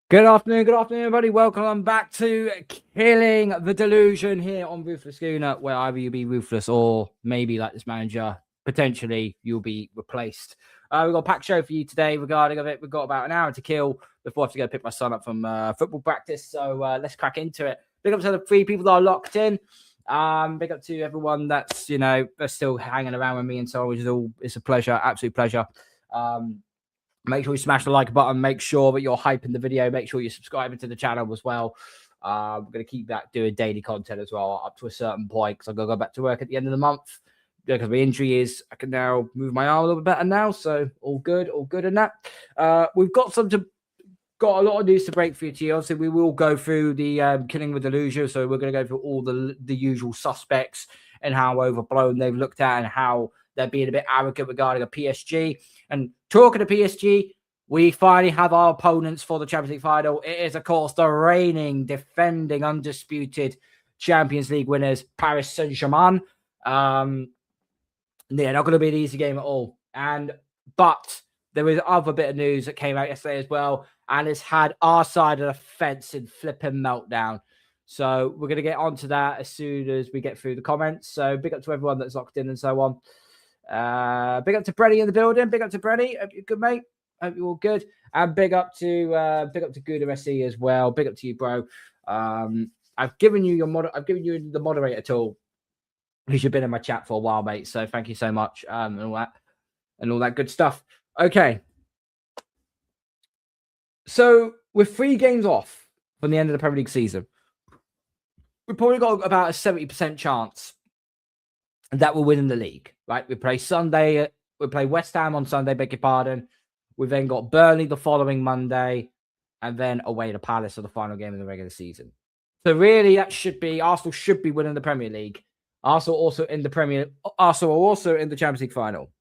Good afternoon, everybody. Welcome back to Killing the Delusion here on Ruthless Gooner, where either you be ruthless or maybe like this manager, potentially you'll be replaced. We've got a packed show for you today regarding of it. We've got about an hour to kill before I have to go pick my son up from football practice. So let's crack into it. Big up to the 3 people that are locked in. Big up to everyone that's, they're still hanging around with me and so on, which is it's a pleasure, absolute pleasure. Make sure you smash the like button. Make sure that you're hyping the video. Make sure you're subscribing to the channel as well. We're going to keep that doing daily content as well up to a certain point because I'm going to go back to work at the end of the month because my injury is I can now move my arm a little bit better now. So all good in that. We've got a lot of news to break for you today. Obviously, we will go through the Killing with Delusion. So we're going to go through all the usual suspects and how overblown they've looked at and how they're being a bit arrogant regarding a PSG. And talking to PSG, we finally have our opponents for the Champions League final. It is, of course, the reigning, defending, undisputed Champions League winners, Paris Saint-Germain. They're not going to be an easy game at all. But there was other bit of news that came out yesterday as well, and it's had our side of the fence in flipping meltdown. So we're going to get onto that as soon as we get through the comments. So big up to everyone that's locked in and so on. Big up to Brady in the building. Big up to Brady. Hope you're good, mate. Hope you're all good. And big up to Gooner SE as well. Big up to you, bro. I've given you the moderator tool because you've been in my chat for a while, mate. So thank you so much. And all that good stuff. Okay. So with 3 games off from the end of the Premier League season, we've probably got about a 70% chance that we're winning the league, right? We play West Ham on Sunday, beg your pardon. We've then got Burnley the following Monday, and then away to Palace for the final game of the regular season. So really, Arsenal should be winning the Premier League. Arsenal are also in the Champions League final.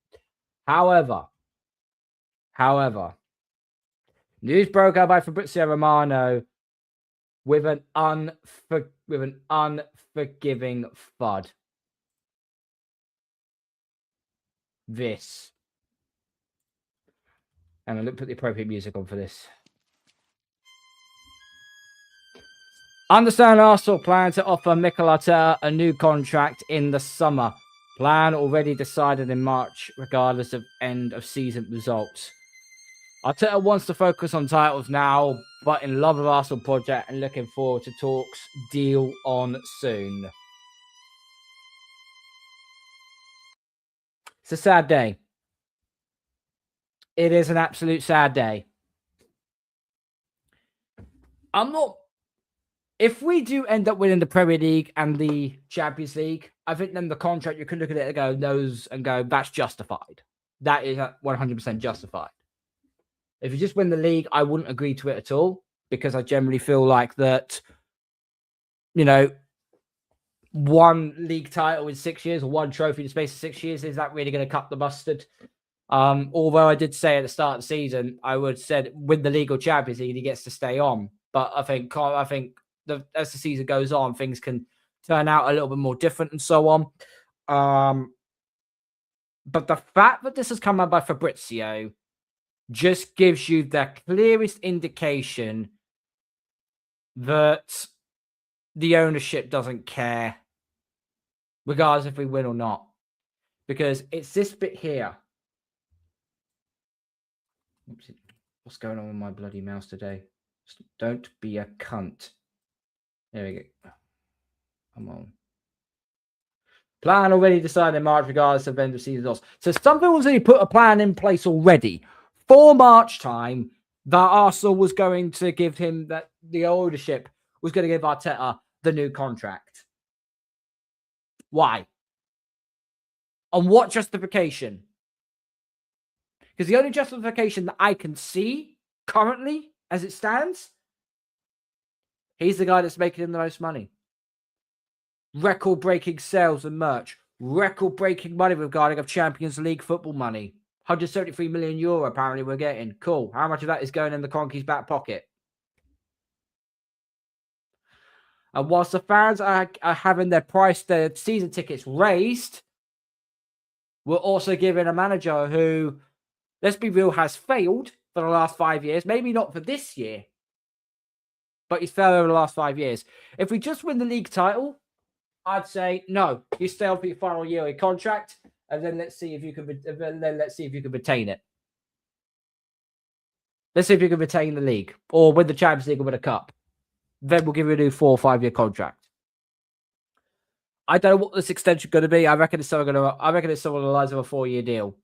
However, news broke out by Fabrizio Romano with an unforgiving FUD. This. And I'm going to put the appropriate music on for this. Understand Arsenal plan to offer Mikel Arteta a new contract in the summer. Plan already decided in March, regardless of end of season results. Arteta wants to focus on titles now, but in love with Arsenal project and looking forward to talks. Deal on soon. It's a sad day. It is an absolute sad day. If we do end up winning the Premier League and the Champions League, I think then the contract, you can look at it and go, that's justified. That is 100% justified. If you just win the league, I wouldn't agree to it at all because I generally feel like that, one league title in 6 years or one trophy in the space of 6 years, is that really going to cut the mustard? Although I did say at the start of the season, I would said win the league or Champions League, he gets to stay on. But I think as the season goes on, things can turn out a little bit more different and so on. But the fact that this has come out by Fabrizio just gives you the clearest indication that the ownership doesn't care, regardless if we win or not. Because it's this bit here. What's going on with my bloody mouse today? Just don't be a cunt. There we go. Come on. Plan already decided in March, regardless of end of season loss. So some people already put a plan in place already for March time that Arsenal was going to give him, that the ownership was going to give Arteta the new contract. Why? On what justification? Because the only justification that I can see currently, as it stands, he's the guy that's making him the most money. Record-breaking sales and merch. Record-breaking money regarding of Champions League football money. 173 million euro apparently we're getting. Cool. How much of that is going in the Cronky's back pocket? And whilst the fans are having their season tickets raised, we're also giving a manager who, let's be real, has failed for the last 5 years. Maybe not for this year, but he's failed over the last 5 years. If we just win the league title, I'd say no. You stay on for your final year of your contract, and then let's see if you can. Let's see if you can retain it. Let's see if you can retain the league or win the Champions League or win a cup. Then we'll give you a new 4 or 5 year contract. I don't know what this extension is going to be. I reckon it's something along the lines of a 4-year deal.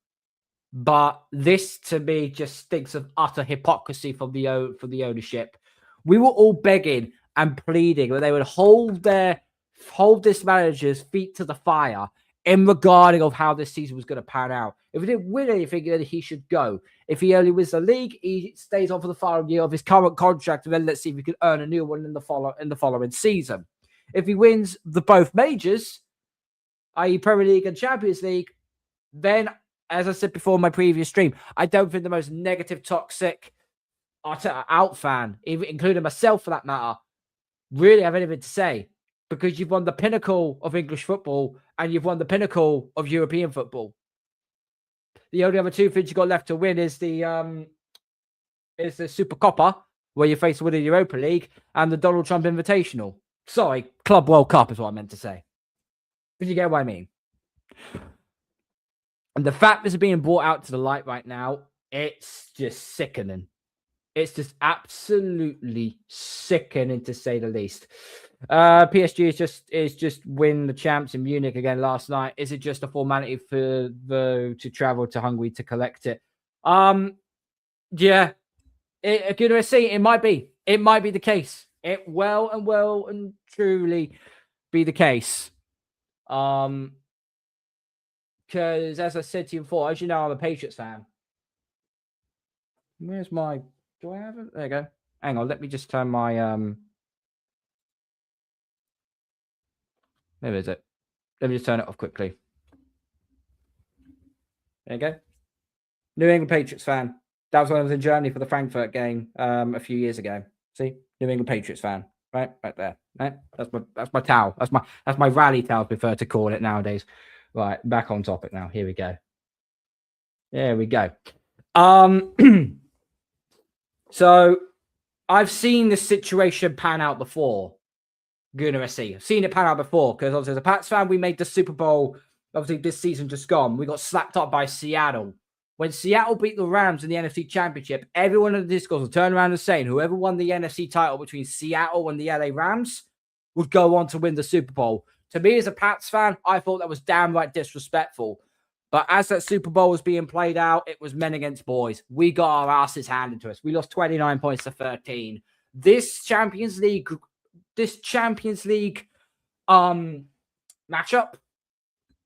But this, to me, just stinks of utter hypocrisy from the ownership. We were all begging and pleading that they would hold this manager's feet to the fire in regarding of how this season was going to pan out. If he didn't win anything, then he should go. If he only wins the league, he stays on for the final year of his current contract, and then let's see if he can earn a new one in the following season. If he wins both majors, i.e. Premier League and Champions League, then, as I said before in my previous stream, I don't think the most negative, toxic Arteta out fan, even including myself for that matter, really have anything to say, because you've won the pinnacle of English football and you've won the pinnacle of European football. The only other 2 things you got left to win is the Super Coppa, where you face the winner of the Europa League, and the Donald Trump Invitational. Sorry, Club World Cup is what I meant to say. But you get what I mean. And the fact this is being brought out to the light right now, it's just sickening. It's just absolutely sickening, to say the least. PSG is just win the champs in Munich again last night. Is it just a formality to travel to Hungary to collect it? Yeah. It might be. It might be the case. It well and truly be the case. Because as I said to you before, as you know, I'm a Patriots fan. Where's my... Do I have it? There you go. Hang on, let me just turn my... Where is it? Let me just turn it off quickly. There you go. New England Patriots fan. That was when I was in Germany for the Frankfurt game a few years ago. See? New England Patriots fan. Right there. Right? That's my towel. That's my rally towel, I prefer to call it nowadays. Right, back on topic now. Here we go. There we go. So I've seen this situation pan out before. Gooner SC. I've seen it pan out before, because obviously as a Pats fan, we made the Super Bowl, obviously this season just gone. We got slapped up by Seattle. When Seattle beat the Rams in the NFC Championship, everyone in the Discord will turn around and saying whoever won the NFC title between Seattle and the LA Rams would go on to win the Super Bowl. To me, as a Pats fan, I thought that was downright disrespectful. But as that Super Bowl was being played out, it was men against boys. We got our asses handed to us. We lost 29 points to 13. This Champions League matchup,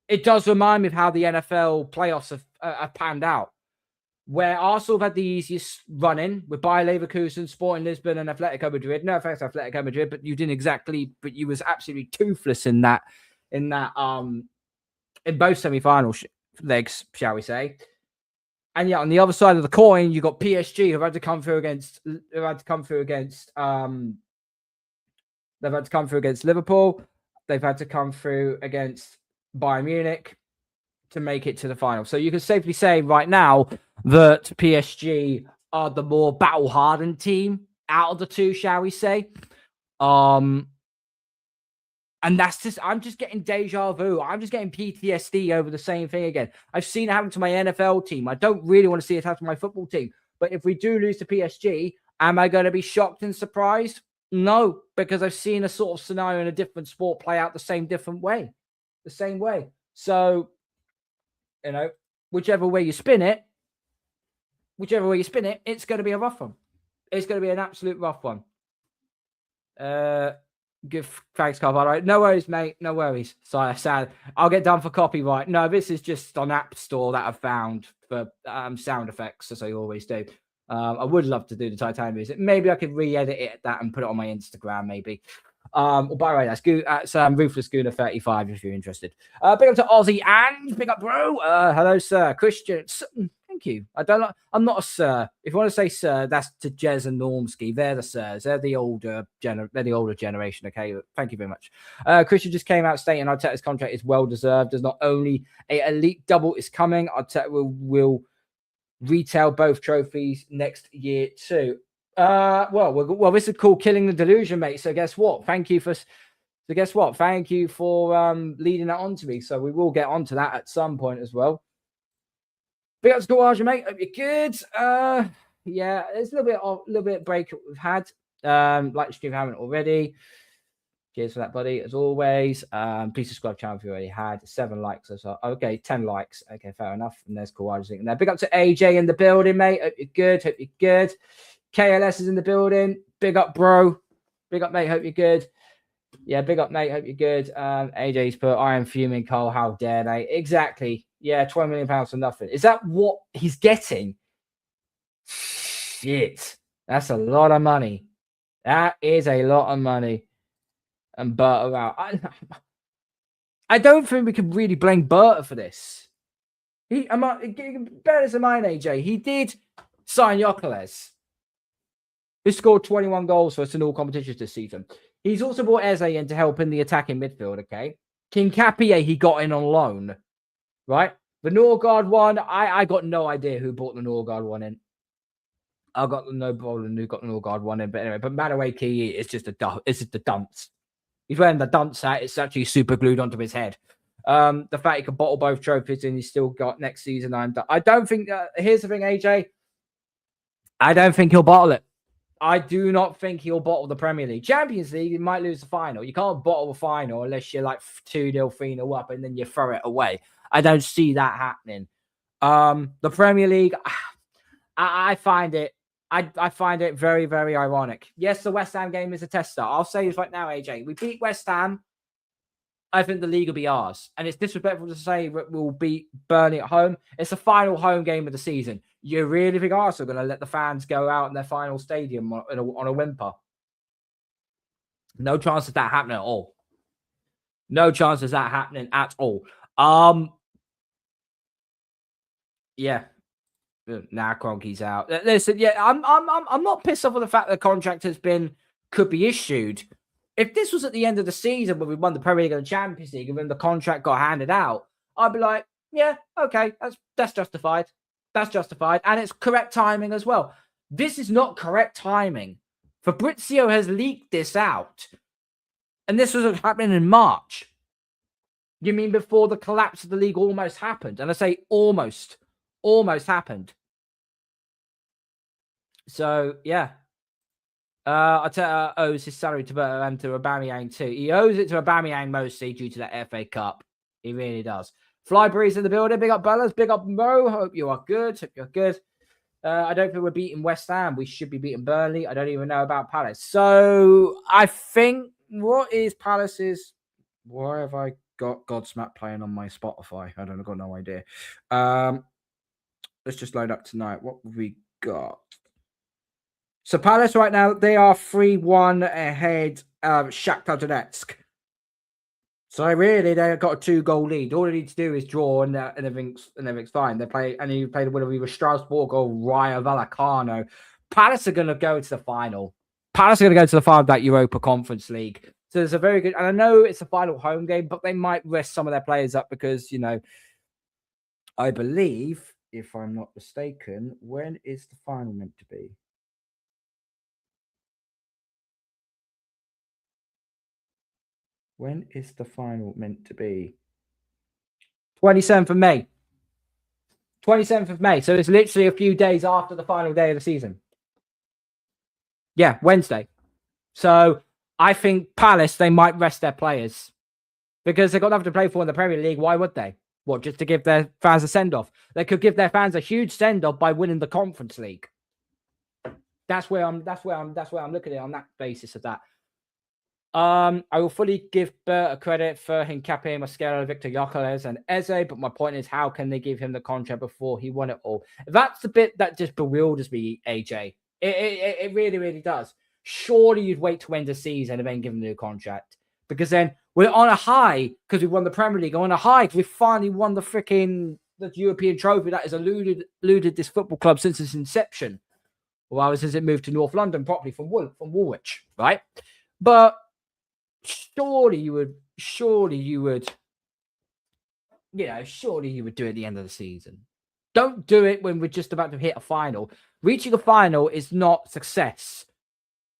it does remind me of how the NFL playoffs have panned out, where Arsenal have had the easiest run-in with Bayer Leverkusen, Sporting Lisbon, and Atletico Madrid. No offense to Atletico Madrid, but you was absolutely toothless in both semi-final legs, shall we say. And yet on the other side of the coin, you got PSG who've had to come through against Liverpool. They've had to come through against Bayern Munich to make it to the final. So you can safely say right now that PSG are the more battle-hardened team out of the two, shall we say. And that's just, I'm just getting deja vu. I'm just getting PTSD over the same thing again. I've seen it happen to my NFL team. I don't really want to see it happen to my football team. But if we do lose to PSG, am I going to be shocked and surprised? No, because I've seen a sort of scenario in a different sport play out the same way. So, whichever way you spin it, it's going to be a rough one. It's going to be an absolute rough one. Give thanks, Carl. All right, no worries, mate. No worries. Sorry, sad. I'll get done for copyright. No, this is just on App Store that I've found for sound effects, as I always do. I would love to do the Titanic music. Maybe I could re-edit it that and put it on my Instagram, maybe. By the way, that's Ruthless Gooner 35 if you're interested. Big up to Ozzy and big up, bro. Hello, sir. Christian. Thank you. I'm not a sir. If you want to say sir, that's to Jez and Normski. They're the sirs. They're the older generation. Okay. Thank you very much. Christian just came out stating Arteta's contract is well deserved. There's not only a elite double is coming. Arteta will retail both trophies next year too. Well, this is called Killing the Delusion, mate. So guess what? Thank you for leading that on to me. So we will get onto that at some point as well. Big up to Garage, mate. Hope you're good. Yeah, there's a little bit of break we've had. Like the stream, haven't already. Cheers for that, buddy. As always, please subscribe to the channel if you already had 7 likes or so. Okay, 10 likes. Okay, fair enough. And there's Garage in there. Big up to AJ in the building, mate. Hope you're good. Hope you're good. KLS is in the building. Big up, bro. Big up, mate. Hope you're good. Yeah, big up, mate. Hope you're good. AJ's put, I am fuming, Cole. How dare they? Exactly. Yeah, £20 million for nothing. Is that what he's getting? Shit. That's a lot of money. That is a lot of money. And Berta out. I don't think we can really blame Berta for this. Bear this in mind, AJ. He did sign Yokeles, who scored 21 goals for us in all competitions this season. He's also brought Eze in to help in the attacking midfield, okay? Kinkapie, he got in on loan, right? The Norgard one, I got no idea who brought the Norgard one in. I got no problem who got the Norgard one in, but anyway, but Madueke is just the dunce. He's wearing the dunce hat. It's actually super glued onto his head. The fact he can bottle both trophies and he's still got next season. I don't think here's the thing, AJ. I don't think he'll bottle it. I do not think he'll bottle the Premier League. Champions League, he might lose the final. You can't bottle the final unless you're like 2-0, 3-0 up and then you throw it away. I don't see that happening. The Premier League, I find it very, very ironic. Yes, the West Ham game is a tester. I'll say this right now, AJ. We beat West Ham. I think the league will be ours. And it's disrespectful to say that we'll beat Burnley at home. It's the final home game of the season. You really think Arsenal are going to let the fans go out in their final stadium on a whimper? No chance of that happening at all. No chance of that happening at all. Yeah. Now Kroenke's out. Listen, yeah, I'm not pissed off with the fact that the contract could be issued. If this was at the end of the season when we won the Premier League and the Champions League and then the contract got handed out, I'd be like, yeah, okay, that's justified. That's justified. And it's correct timing as well. This is not correct timing. Fabrizio has leaked this out. And this was happening in March. You mean before the collapse of the league almost happened? And I say almost happened. So, yeah. Arteta owes his salary to Aubameyang too. He owes it to Aubameyang mostly due to that FA Cup. He really does. Flybury's in the building. Big up Bellas. Big up Mo. Hope you are good. Hope you're good. I don't think we're beating West Ham. We should be beating Burnley. I don't even know about Palace. So I think what is Palace's? Why have I got Godsmack playing on my Spotify? I don't know. Got no idea. Let's just load up tonight. What have we got? So Palace right now, they are 3-1 ahead of Shakhtar Donetsk. So really, they've got a 2-goal lead. All they need to do is draw and everything's fine. You play the winner of either Strasbourg or Rayo Vallecano. Palace are going to go to the final. Palace are going to go to the final of that Europa Conference League. So there's a very good, and I know it's a final home game, but they might rest some of their players up because, I believe, if I'm not mistaken, when is the final meant to be? When is the final meant to be? 27th of May. 27th of May. So it's literally a few days after the final day of the season. Yeah, Wednesday. So I think Palace, they might rest their players because they've got nothing to play for in the Premier League. Why would they? What, just to give their fans a send-off? They could give their fans a huge send-off by winning the Conference League. That's where I'm looking at it on that basis of that. I will fully give Bert credit for Hincapie, Mosquera, Victor Yokeles, and Eze, but my point is, how can they give him the contract before he won it all? That's the bit that just bewilders me, AJ. It really, really does. Surely you'd wait to end the season and then give him a new contract. Because then we're on a high because we won the Premier League. On a high because we finally won the European trophy that has eluded this football club since its inception. Well, since it moved to North London properly from Woolwich, right? But surely you would do it at the end of the season. Don't do it when we're just about to hit a final. Reaching a final is not success.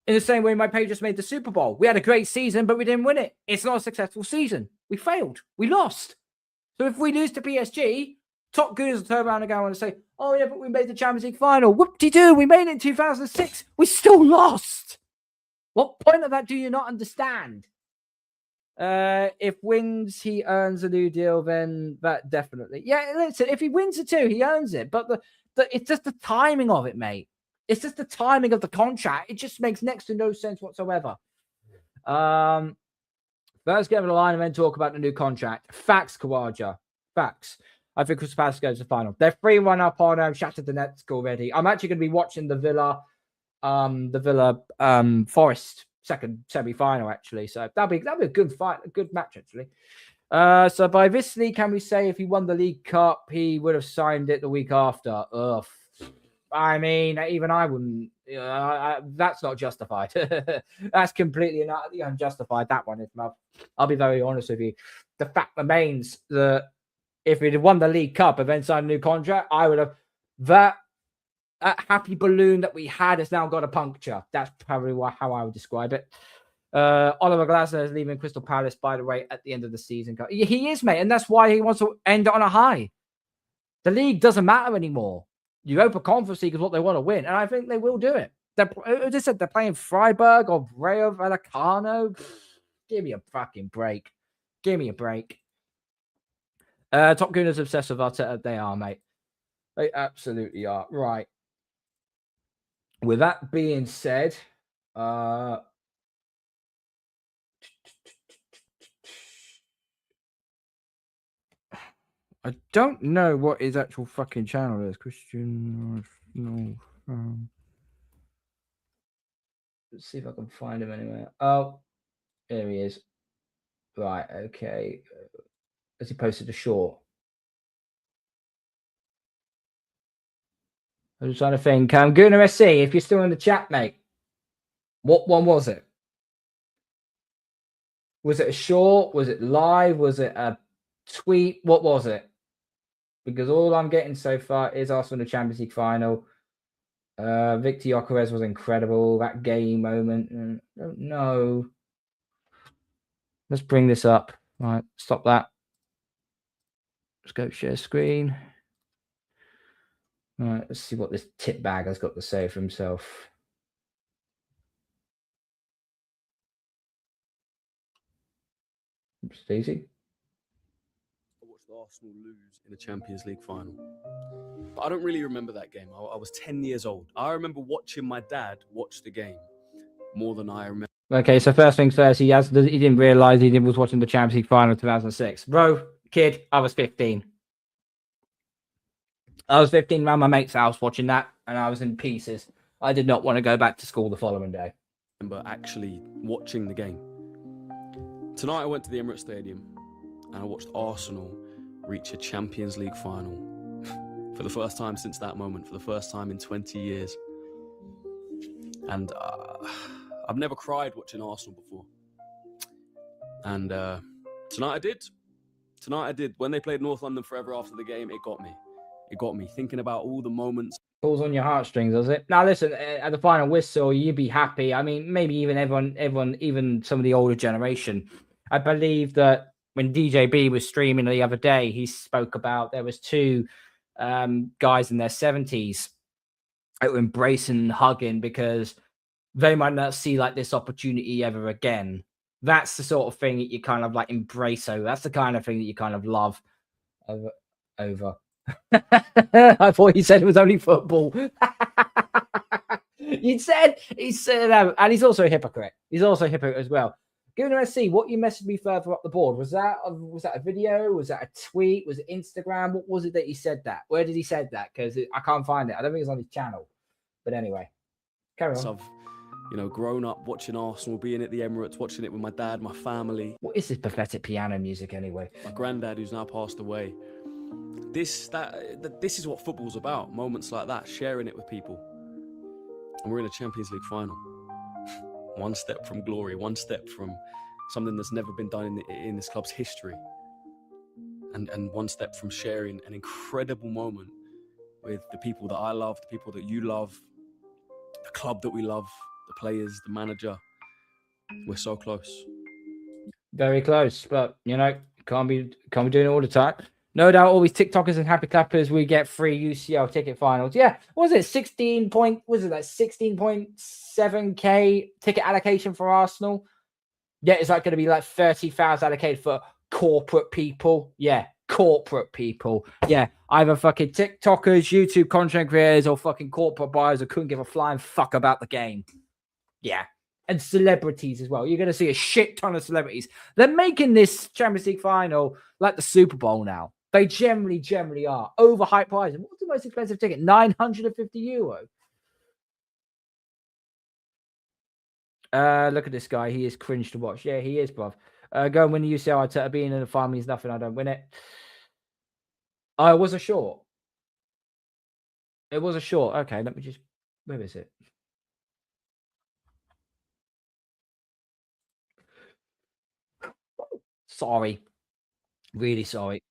In the same way, my page just made the Super Bowl. We had a great season, but we didn't win it. It's not a successful season. We failed. We lost. So if we lose to PSG, top Gooners will turn around and go and say, oh, yeah, but we made the Champions League final. Whoop-de-doo, we made it in 2006. We still lost. What point of that do you not understand? If wins, he earns a new deal, then that definitely. Yeah, listen, if he wins it too, he earns it. But it's just the timing of it, mate. It's just the timing of the contract. It just makes next to no sense whatsoever. First get over the line and then talk about the new contract. Facts, Kawaja. Facts. I think Crystal Palace goes to the final. They're 3-1 up on Shattered Donetsk already. I'm actually going to be watching the Villa Forest second semi-final, actually. So that'll be a good fight, a good match, actually. So by this league, can we say if he won the League Cup, he would have signed it the week after? Ugh. I mean, even I wouldn't. That's not justified. That's completely and utterly unjustified. That one is. I'll be very honest with you. The fact remains that if he'd won the League Cup and then signed a new contract, I would have. That happy balloon that we had has now got a puncture. That's probably how I would describe it. Oliver Glasner is leaving Crystal Palace, by the way, at the end of the season. He is, mate, and that's why he wants to end it on a high. The league doesn't matter anymore. Europa Conference League is what they want to win, and I think they will do it. As I said, they're playing Freiburg or Rayo Vallecano. Give me a fucking break. Give me a break. Top Gooners obsessed with Arteta. They are, mate. They absolutely are. Right. With that being said, I don't know what his actual fucking channel is. Christian. No. Let's see if I can find him anywhere. Oh, there he is. Right. Okay. Has he posted a short? I'm just trying to think. Gooner SC, if you're still in the chat, mate, what one was it? Was it a short? Was it live? Was it a tweet? What was it? Because all I'm getting so far is Arsenal in the Champions League final. Victor Gyökeres was incredible. That game moment. I don't know. Let's bring this up. All right, stop that. Let's go share screen. All right, let's see what this tip bag has got to say for himself. Oops, Daisy. I watched Arsenal lose in the Champions League final. But I don't really remember that game. I was 10 years old. I remember watching my dad watch the game more than I remember. Okay, so first things first, he didn't realize he was watching the Champions League final 2006. Bro, kid, I was 15. I was 15 around my mate's house watching that, and I was in pieces. I did not want to go back to school the following day. But actually watching the game. Tonight I went to the Emirates Stadium and I watched Arsenal reach a Champions League final for the first time since that moment, for the first time in 20 years. And I've never cried watching Arsenal before. And tonight I did. Tonight I did. When they played North London Forever after the game, it got me. It got me thinking about all the moments. Pulls on your heartstrings, does it? Now, listen, at the final whistle, you'd be happy. I mean, maybe even everyone, even some of the older generation. I believe that when DJB was streaming the other day, he spoke about there was two guys in their 70s that were embracing and hugging because they might not see like this opportunity ever again. That's the sort of thing that you kind of like embrace over. That's the kind of thing that you kind of love over. I thought you said it was only football. He said, and he's also a hypocrite. He's also a hypocrite as well. Gooner SC, what you messaged me further up the board, was that a video? Was that a tweet? Was it Instagram? What was it that he said that? Where did he said that? Because I can't find it. I don't think it's on his channel. But anyway, carry on. I've, grown up watching Arsenal, being at the Emirates, watching it with my dad, my family. What is this pathetic piano music anyway? My granddad, who's now passed away. This is what football's about. Moments like that, sharing it with people. And we're in a Champions League final. One step from glory, one step from something that's never been done in this club's history. And one step from sharing an incredible moment with the people that I love, the people that you love, the club that we love, the players, the manager. We're so close. Very close, but you know, can't be doing it all the time. No doubt, all these TikTokers and happy clappers, we get free UCL ticket finals. Yeah, what was it 16.7K ticket allocation for Arsenal? Yeah, is that going to be like 30,000 allocated for corporate people? Yeah, corporate people. Yeah, either fucking TikTokers, YouTube content creators, or fucking corporate buyers who couldn't give a flying fuck about the game. Yeah. And celebrities as well. You're going to see a shit ton of celebrities. They're making this Champions League final like the Super Bowl now. They generally are. Overhyped prices. What's the most expensive ticket? €950. Look at this guy. He is cringe to watch. Yeah, he is, bruv. Go and win the UCL. Arteta being in the final means nothing. I don't win it. I was a short. It was a short. Okay, let me just... Where is it? Sorry. Really sorry.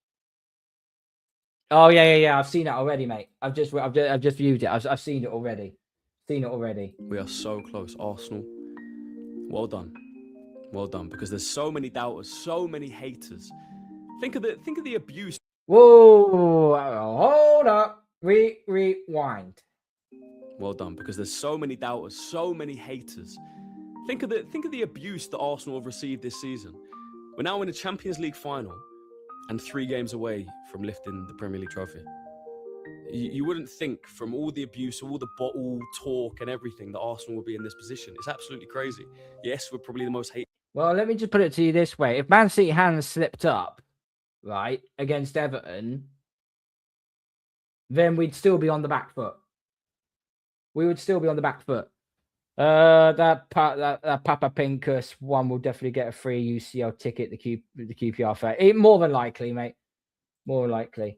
Oh yeah. I've seen it already, mate. I've just viewed it. I've seen it already. We are so close, Arsenal. Well done, because there's so many doubters, so many haters. Think of the abuse. Whoa! Hold up. Rewind. Well done, because there's so many doubters, so many haters. Think of the abuse that Arsenal have received this season. We're now in a Champions League final and 3 games away from lifting the Premier League trophy. You wouldn't think, from all the abuse, all the bottle talk and everything, that Arsenal would be in this position. It's absolutely crazy. Yes, we're probably the most hated. Well, let me just put it to you this way. If Man City hadn't slipped up, right, against Everton, then we'd still be on the back foot. We would still be on the back foot. That Papa Pincus one will definitely get a free UCL ticket, the QPR fair. More than likely, mate. More likely.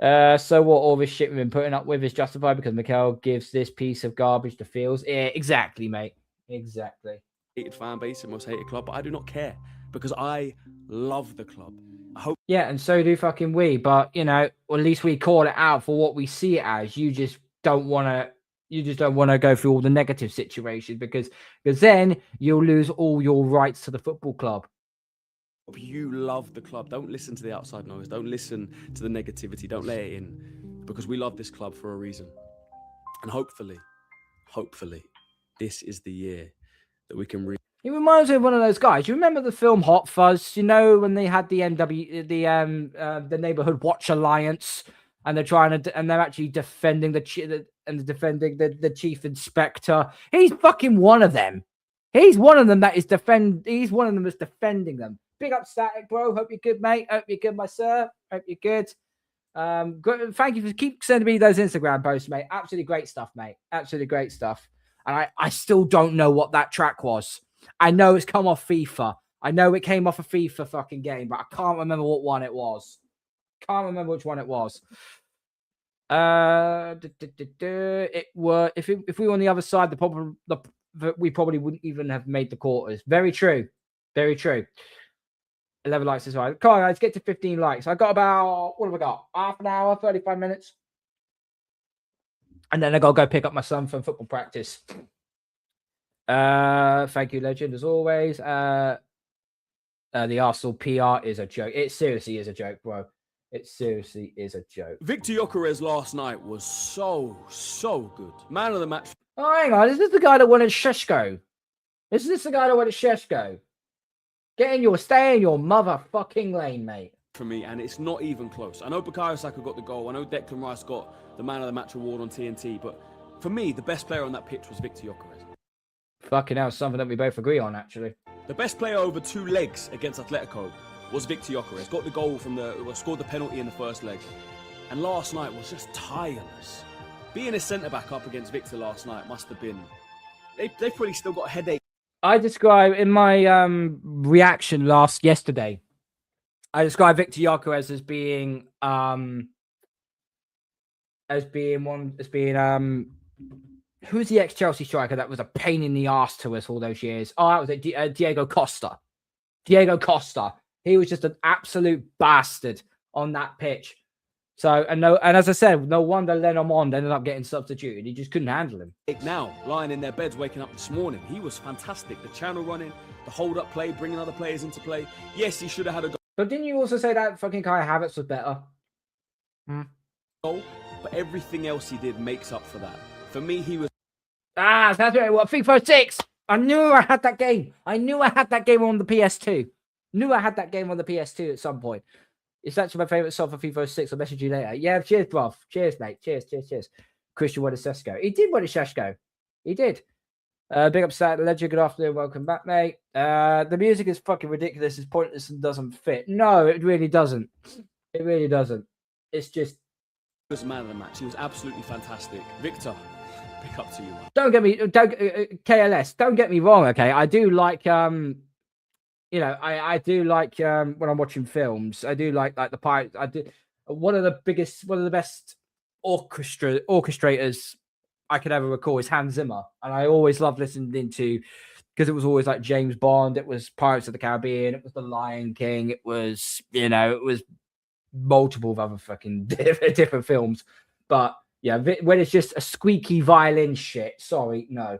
So what all this shit we've been putting up with is justified because Mikel gives this piece of garbage to Fields. Yeah, exactly, mate. Exactly. Hated fan base and most hated club, but I do not care because I love the club. I hope. Yeah, and so do fucking we. But you know, or at least we call it out for what we see it as. You just don't want to. You just don't want to go through all the negative situations because then you'll lose all your rights to the football club. You love the club. Don't listen to the outside noise. Don't listen to the negativity. Don't let it in, because we love this club for a reason. And hopefully, this is the year that we can. He reminds me of one of those guys. You remember the film Hot Fuzz? You know when they had the Neighborhood Watch Alliance, and they're trying to, and they're actually defending the chief inspector. He's fucking one of them. He's one of them that is He's one of them that's defending them. Big up, Static, bro. Hope you're good, mate. Hope you're good, my sir. Hope you're good. Thank you for keep sending me those Instagram posts, mate. Absolutely great stuff, mate. Absolutely great stuff. And I still don't know what that track was. I know it's come off FIFA. I know it came off a FIFA fucking game, but I can't remember what one it was. Can't remember which one it was. It were if we were on the other side, we probably wouldn't even have made the quarters. Very true. Very true. 11 likes as well. Come on, guys, get to 15 likes. I got about, what have I got? Half an hour, 35 minutes. And then I got to go pick up my son from football practice. Thank you, Legend, as always. The Arsenal PR is a joke. It seriously is a joke, bro. It seriously is a joke. Victor Gyökeres last night was so good. Man of the match. Oh, hang on. Is this the guy that wanted Sheshko? Is this the guy that wanted Sheshko? Stay in your motherfucking lane, mate. For me, and it's not even close. I know Bukayo Saka got the goal. I know Declan Rice got the man of the match award on TNT, but for me, the best player on that pitch was Victor Gyökeres. Fucking hell, something that we both agree on, actually. The best player over 2 legs against Atletico was Victor Gyökeres. Got the goal scored the penalty in the first leg, and last night was just tireless. Being a centre back up against Victor last night must have been. They've probably still got a headache. I describe in my reaction yesterday. I described Victor Gyökeres as being who's the ex-Chelsea striker that was a pain in the ass to us all those years? Oh, that was it. Diego Costa. Diego Costa. He was just an absolute bastard on that pitch. So, and as I said, no wonder Lenormand ended up getting substituted. He just couldn't handle him. Now, lying in their beds, waking up this morning, he was fantastic. The channel running, the hold-up play, bringing other players into play. Yes, he should have had a But didn't you also say that fucking Kai Havertz was better? goal, but everything else he did makes up for that. For me, he was... That's right. What, FIFA 6? I knew I had that game. I knew I had that game on the PS2. Knew I had that game on the PS2 at some point. It's actually my favourite song for FIFA 6. I'll message you later. Yeah, cheers, bruv. Cheers, mate. Cheers. Christian Wadisesco. He did Wadisesco. He did. Big up, Stat Ledger. Good afternoon. Welcome back, mate. The music is fucking ridiculous. It's pointless and doesn't fit. No, it really doesn't. It really doesn't. It's just... He was man of the match. He was absolutely fantastic. Victor, pick up to you. KLS, don't get me wrong, okay? I do like... I do like when I'm watching films. I do like the Pirates. I do one of the best orchestrators I could ever recall is Hans Zimmer, and I always loved listening to because it was always like James Bond. It was Pirates of the Caribbean. It was The Lion King. It was it was multiple other fucking different films. But yeah, when it's just a squeaky violin shit, sorry, no.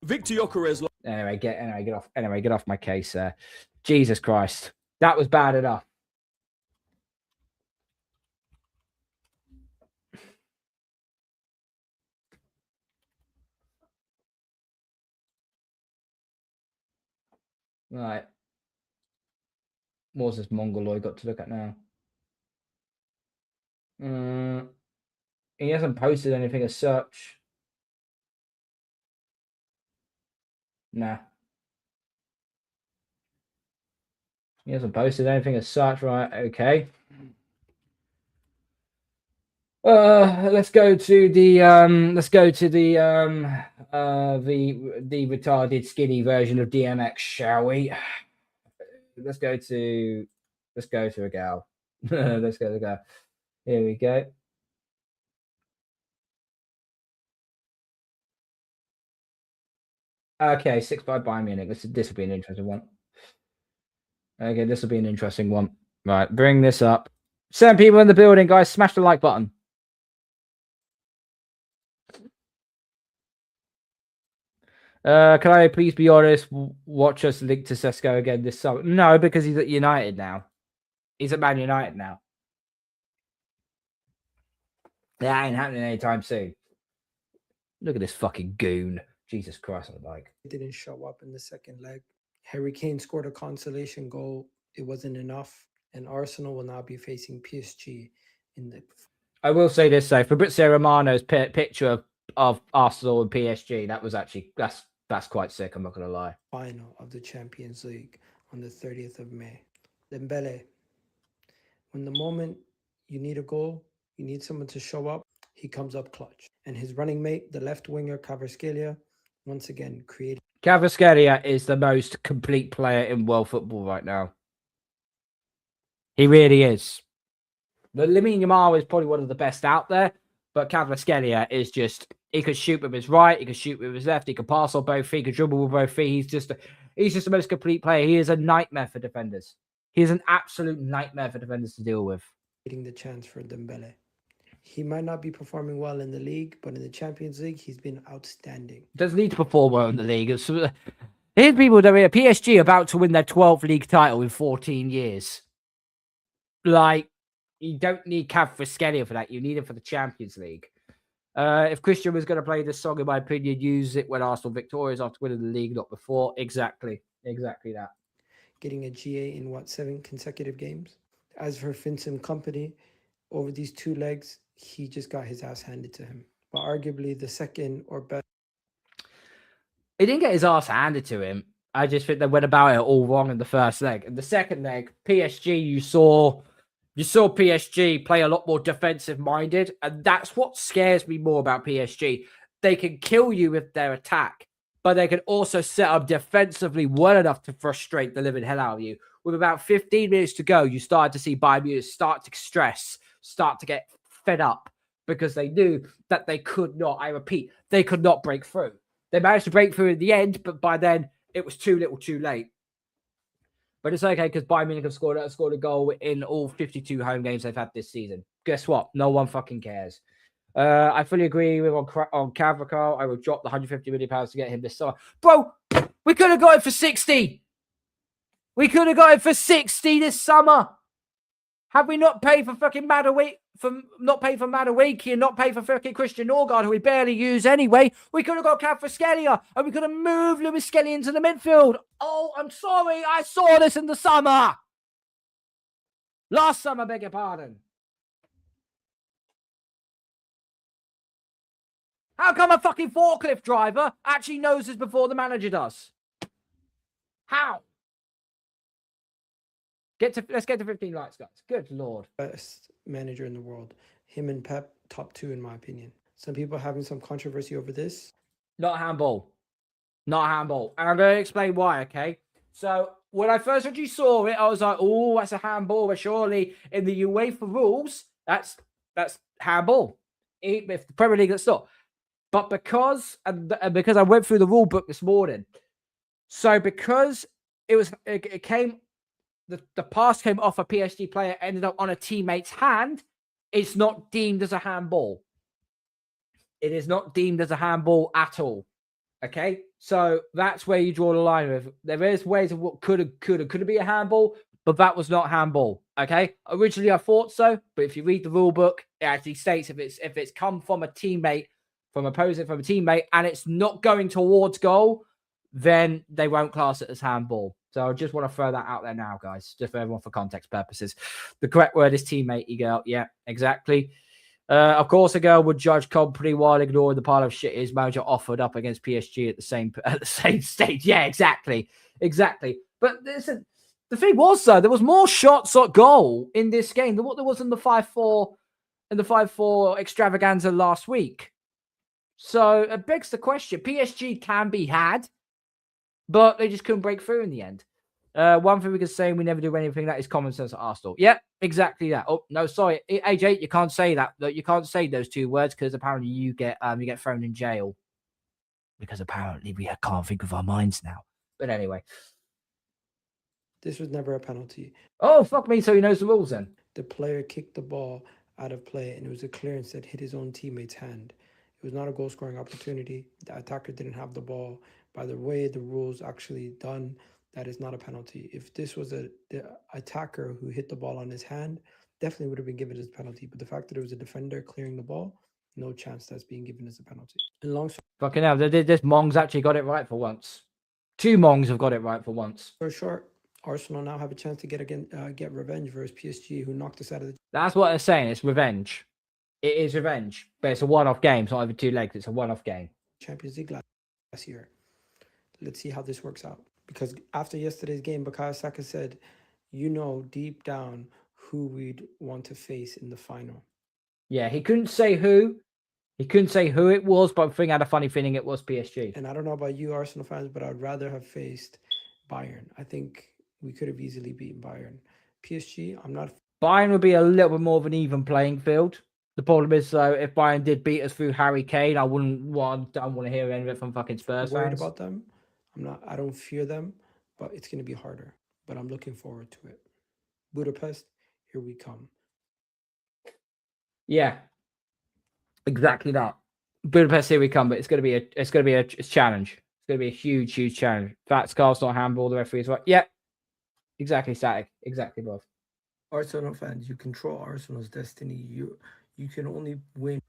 Victor Gyökeres. Anyway, get off my case. Jesus Christ, that was bad enough. Right, what's this Mongoloid got to look at now? He hasn't posted anything as such. Nah. He hasn't posted anything as such, right? Okay. Let's go to the retarded skinny version of DMX, shall we? Let's go to a gal. Let's go to a gal. Here we go. Okay, 6 by Bayern Munich. This will be an interesting one. Okay, this will be an interesting one. Right, bring this up. 7 people in the building, guys. Smash the like button. Can I please be honest? Watch us link to Sesko again this summer? No, because he's at United now. He's at Man United now. That ain't happening anytime soon. Look at this fucking goon. Jesus Christ, I'm like. It didn't show up in the second leg. Harry Kane scored a consolation goal. It wasn't enough. And Arsenal will now be facing PSG in the... I will say this, though. Fabrizio Romano's picture of Arsenal and PSG, that was actually... That's quite sick, I'm not going to lie. Final of the Champions League on the 30th of May. Dembele. When the moment you need a goal, you need someone to show up, he comes up clutch. And his running mate, the left winger, Kvaratskhelia, once again created... Kvaratskhelia is the most complete player in world football right now. He really is. The Lamine Yamal is probably one of the best out there, but Kvaratskhelia is just... He could shoot with his right, he could shoot with his left, he could pass on both feet, he could dribble with both feet. He's just the most complete player. He is a nightmare for defenders. He is an absolute nightmare for defenders to deal with. Getting the chance for Dembele. He might not be performing well in the league, but in the Champions League, he's been outstanding. Doesn't need to perform well in the league. Here's people that are PSG about to win their 12th league title in 14 years. Like, you don't need Kvaratskhelia for that. You need him for the Champions League. If Christian was going to play this song, in my opinion, use it when Arsenal victorious after winning the league, not before. Exactly that. Getting a GA in 7 consecutive games. As for Vincent Kompany, over these 2 legs, he just got his ass handed to him. But arguably the second or best. He didn't get his ass handed to him. I just think they went about it all wrong in the first leg. In the second leg, PSG, you saw PSG play a lot more defensive-minded, and that's what scares me more about PSG. They can kill you with their attack, but they can also set up defensively well enough to frustrate the living hell out of you. With about 15 minutes to go, you started to see Bayern Munich start to stress, start to get fed up, because they knew that they could not, I repeat, they could not break through. They managed to break through in the end, but by then, it was too little too late. But it's okay because Bayern Munich have scored a goal in all 52 home games they've had this season. guess what? No one fucking cares. I fully agree with on Cavrical. I would drop the £150 million to get him this summer. Bro, we could have got it for 60. We could have got it for 60 this summer. Have we not paid for fucking Madueke, and not paid for fucking Christian Norgard, who we barely use anyway? We could have got Kvaratskhelia, and we could have moved Lewis Skelly into the midfield. Oh, I'm sorry. I saw this in the summer. Last summer, beg your pardon. How come a fucking forklift driver actually knows this before the manager does? How? Let's get to 15 likes, guys. Good Lord. Best manager in the world. Him and Pep, top 2 in my opinion. Some people having some controversy over this. Not handball. Not handball. And I'm going to explain why, okay? So when I first actually saw it, I was like, oh, that's a handball. But surely in the UEFA rules, that's handball. If the Premier League, that's not. But because I went through the rule book this morning, so because it came, the pass came off a PSG player, ended up on a teammate's hand, it's not deemed as a handball. It is not deemed as a handball at all. Okay, so that's where you draw the line with. There is ways of what could have be a handball, but that was not handball. Okay, originally I thought so, but if you read the rule book, it actually states if it's come from a teammate, from a teammate, and it's not going towards goal, then they won't class it as handball. So I just want to throw that out there now, guys, just for everyone for context purposes. The correct word is teammate, you go. Yeah, exactly. Of course, a girl would judge company while ignoring the pile of shit his manager offered up against PSG at the same stage. Yeah, exactly. But listen, the thing was, though, there was more shots at goal in this game than what there was in the 5-4 extravaganza last week. So it begs the question: PSG can be had, but they just couldn't break through in the end. One thing we can say: we never do anything that is common sense at Arsenal. Yep, exactly that. Oh no, sorry, AJ, you can't say that. You can't say those two words because apparently you get thrown in jail. Because apparently we can't think with our minds now. But anyway, this was never a penalty. Oh fuck me! So he knows the rules then. The player kicked the ball out of play, and it was a clearance that hit his own teammate's hand. It was not a goal-scoring opportunity. The attacker didn't have the ball. By the way the rules actually done, that is not a penalty. If this was the attacker who hit the ball on his hand, definitely would have been given as a penalty. But the fact that it was a defender clearing the ball, no chance that's being given as a penalty. And fucking hell, this Mong's actually got it right for once. Two Mongs have got it right for once. For short, Arsenal now have a chance to get revenge versus PSG, who knocked us out of the... That's what they're saying. It's revenge. It is revenge, but it's a one-off game. It's not over 2 legs. It's a one-off game. Champions League last year. Let's see how this works out. Because after yesterday's game, Bukayo Saka said, you know deep down who we'd want to face in the final. Yeah, he couldn't say who. He couldn't say who it was, but I had a funny feeling it was PSG. And I don't know about you Arsenal fans, but I'd rather have faced Bayern. I think we could have easily beaten Bayern. PSG, I'm not... Bayern would be a little bit more of an even playing field. The problem is, though, if Bayern did beat us through Harry Kane, I don't want to hear any of it from fucking Spurs worried fans. About them. I don't fear them, but it's going to be harder. But I'm looking forward to it. Budapest, here we come. Yeah, exactly that. Budapest, here we come. But it's going to be a challenge. It's going to be a huge challenge. That's Scar's not handball. The referee is right. Yeah, exactly. Static. Exactly, both. Arsenal fans, you control Arsenal's destiny. You can only win.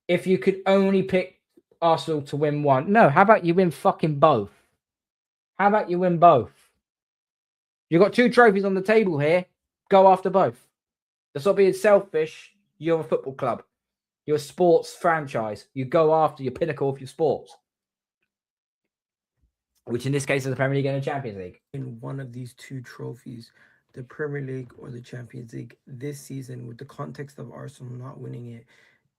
If you could only pick Arsenal to win one. No, how about you win fucking both? How about you win both? You've got 2 trophies on the table here. Go after both. That's not being selfish. You're a football club. You're a sports franchise. You go after your pinnacle of your sports. Which in this case is the Premier League and the Champions League. In one of these 2 trophies, the Premier League or the Champions League this season, with the context of Arsenal not winning it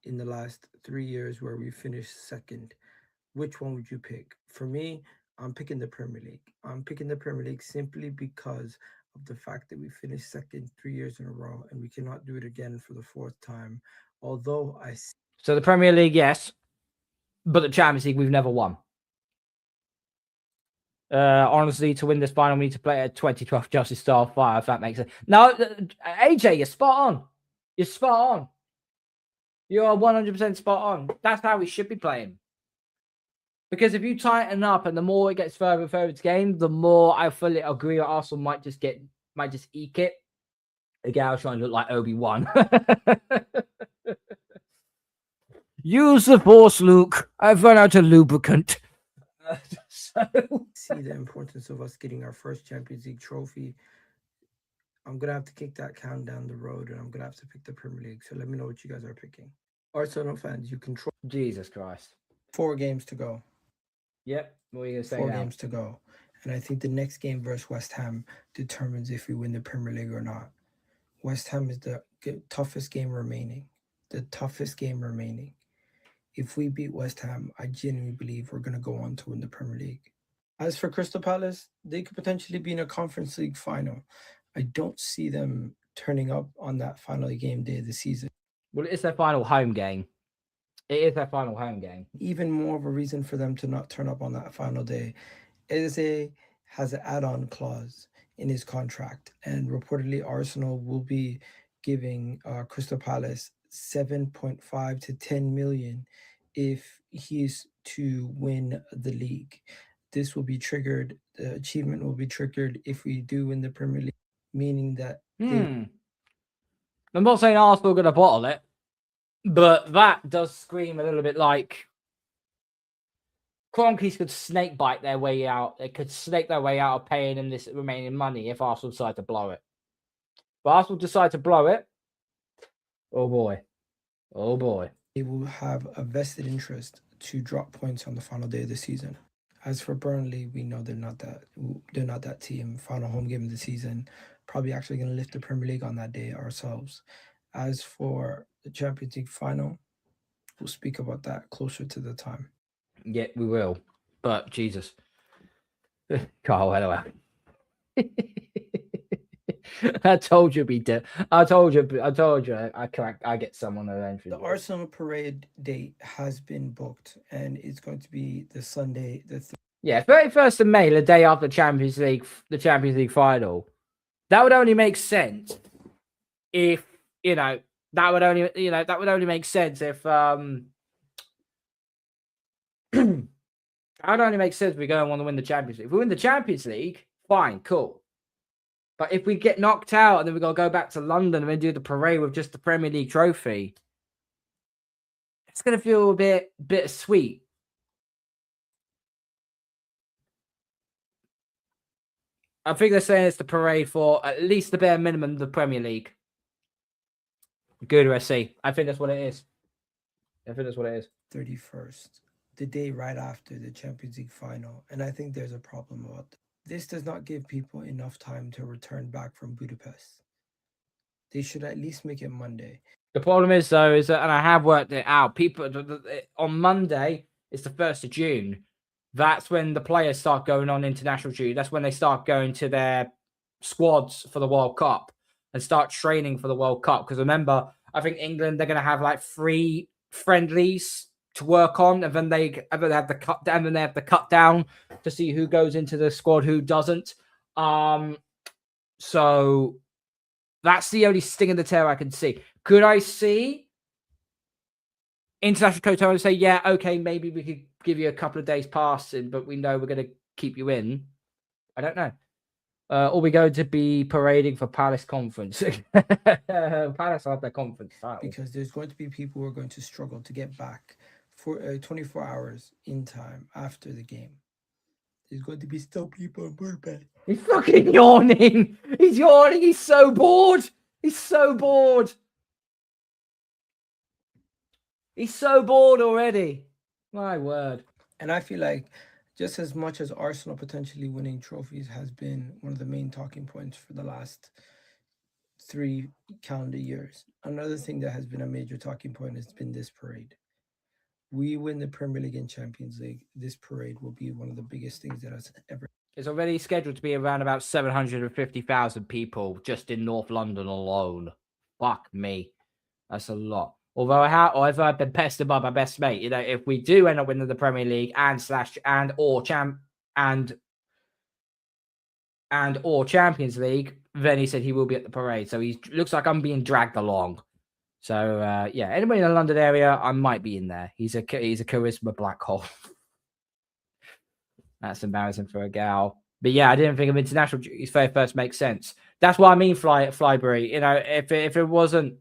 in the last 3 years where we finished second, which one would you pick? For me, I'm picking the Premier League. I'm picking the Premier League simply because of the fact that we finished second 3 years in a row and we cannot do it again for the 4th time. Although So the Premier League, yes, but the Champions League, we've never won. Honestly, to win this final, we need to play a 2012 Chelsea style fire, if that makes sense. Now, AJ, you're spot on. You're spot on. You are 100% spot on. That's how we should be playing. Because if you tighten up and the more it gets further and further into game, the more I fully agree that Arsenal might just eke it. Again, I was trying to look like Obi-Wan. Use the Force, Luke. I've run out of lubricant. See the importance of us getting our first Champions League trophy. I'm going to have to kick that count down the road, and I'm going to have to pick the Premier League. So let me know what you guys are picking. Arsenal fans, you control. Jesus Christ. 4 games to go. Yep. What are you going to say 4 now? games to go. And I think the next game versus West Ham determines if we win the Premier League or not. West Ham is the toughest game remaining. The toughest game remaining. If we beat West Ham, I genuinely believe we're going to go on to win the Premier League. As for Crystal Palace, they could potentially be in a Conference League final. I don't see them turning up on that final game day of the season. Well, it's their final home game. It is their final home game. Even more of a reason for them to not turn up on that final day. Eze has an add-on clause in his contract, and reportedly Arsenal will be giving Crystal Palace 7.5 to 10 million if he's to win the league. This will be triggered. The achievement will be triggered if we do win the Premier League, meaning that I'm not saying Arsenal are going to bottle it, but that does scream a little bit like Cronkies could snake bite their way out. They could snake their way out of paying them this remaining money if Arsenal decide to blow it. But Arsenal decide to blow it. Oh boy. Oh boy. they will have a vested interest to drop points on the final day of the season. As for Burnley, we know they're not that team. Final home game of the season, probably actually going to lift the Premier League on that day ourselves. As for the Champions League final, we'll speak about that closer to the time. Yeah, we will. But Jesus, Carl, hello. I told you be I told you. I get someone eventually. The Arsenal parade date has been booked, and it's going to be the Sunday. 31st of May, the day after the Champions League final. That would only make sense if that would only make sense if that would only make sense if we go and want to win the Champions League. If we win the Champions League, fine, cool. But if we get knocked out and then we got to go back to London and then do the parade with just the Premier League trophy, it's going to feel a bit bittersweet. I think they're saying it's the parade for at least the bare minimum of the Premier League. Gooner SC. I think that's what it is. 31st, the day right after the Champions League final. And I think there's a problem about that. This does not give people enough time to return back from Budapest. They should at least make it Monday. The problem is, though, is that, and I have worked it out, people on Monday, it's the 1st of June. That's when the players start going on international duty. That's when they start going to their squads for the World Cup and start training for the World Cup. Because remember, I think England, they're going to have like 3 friendlies to work on, and then they have the cut down, and they have the cut down to see who goes into the squad, who doesn't. So that's the only sting in the tail I can see. Could I see international coach and say, yeah, okay, maybe we could give you a couple of days passing, but we know we're going to keep you in? I don't know. Or we going to be parading for Palace Conference. Palace have their conference title. Because there's going to be people who are going to struggle to get back for 24 hours in time after the game. There's going to be still people in Budapest. He's fucking yawning. He's yawning. He's so bored. He's so bored. He's so bored already. My word. And I feel like just as much as Arsenal potentially winning trophies has been one of the main talking points for the last 3 calendar years, another thing that has been a major talking point has been this parade. We win the Premier League and Champions League, this parade will be one of the biggest things that has ever. It's already scheduled to be around about 750,000 people just in North London alone. Fuck me. That's a lot. Although I've been pestered by my best mate, if we do end up winning the Premier League and or Champions League, then he said he will be at the parade. So he looks like I'm being dragged along. So yeah, anybody in the London area, I might be in there. He's a charisma black hole. That's embarrassing for a gal. But yeah, I didn't think of international duties first makes sense. That's what I mean, Flybury. You know, if it wasn't,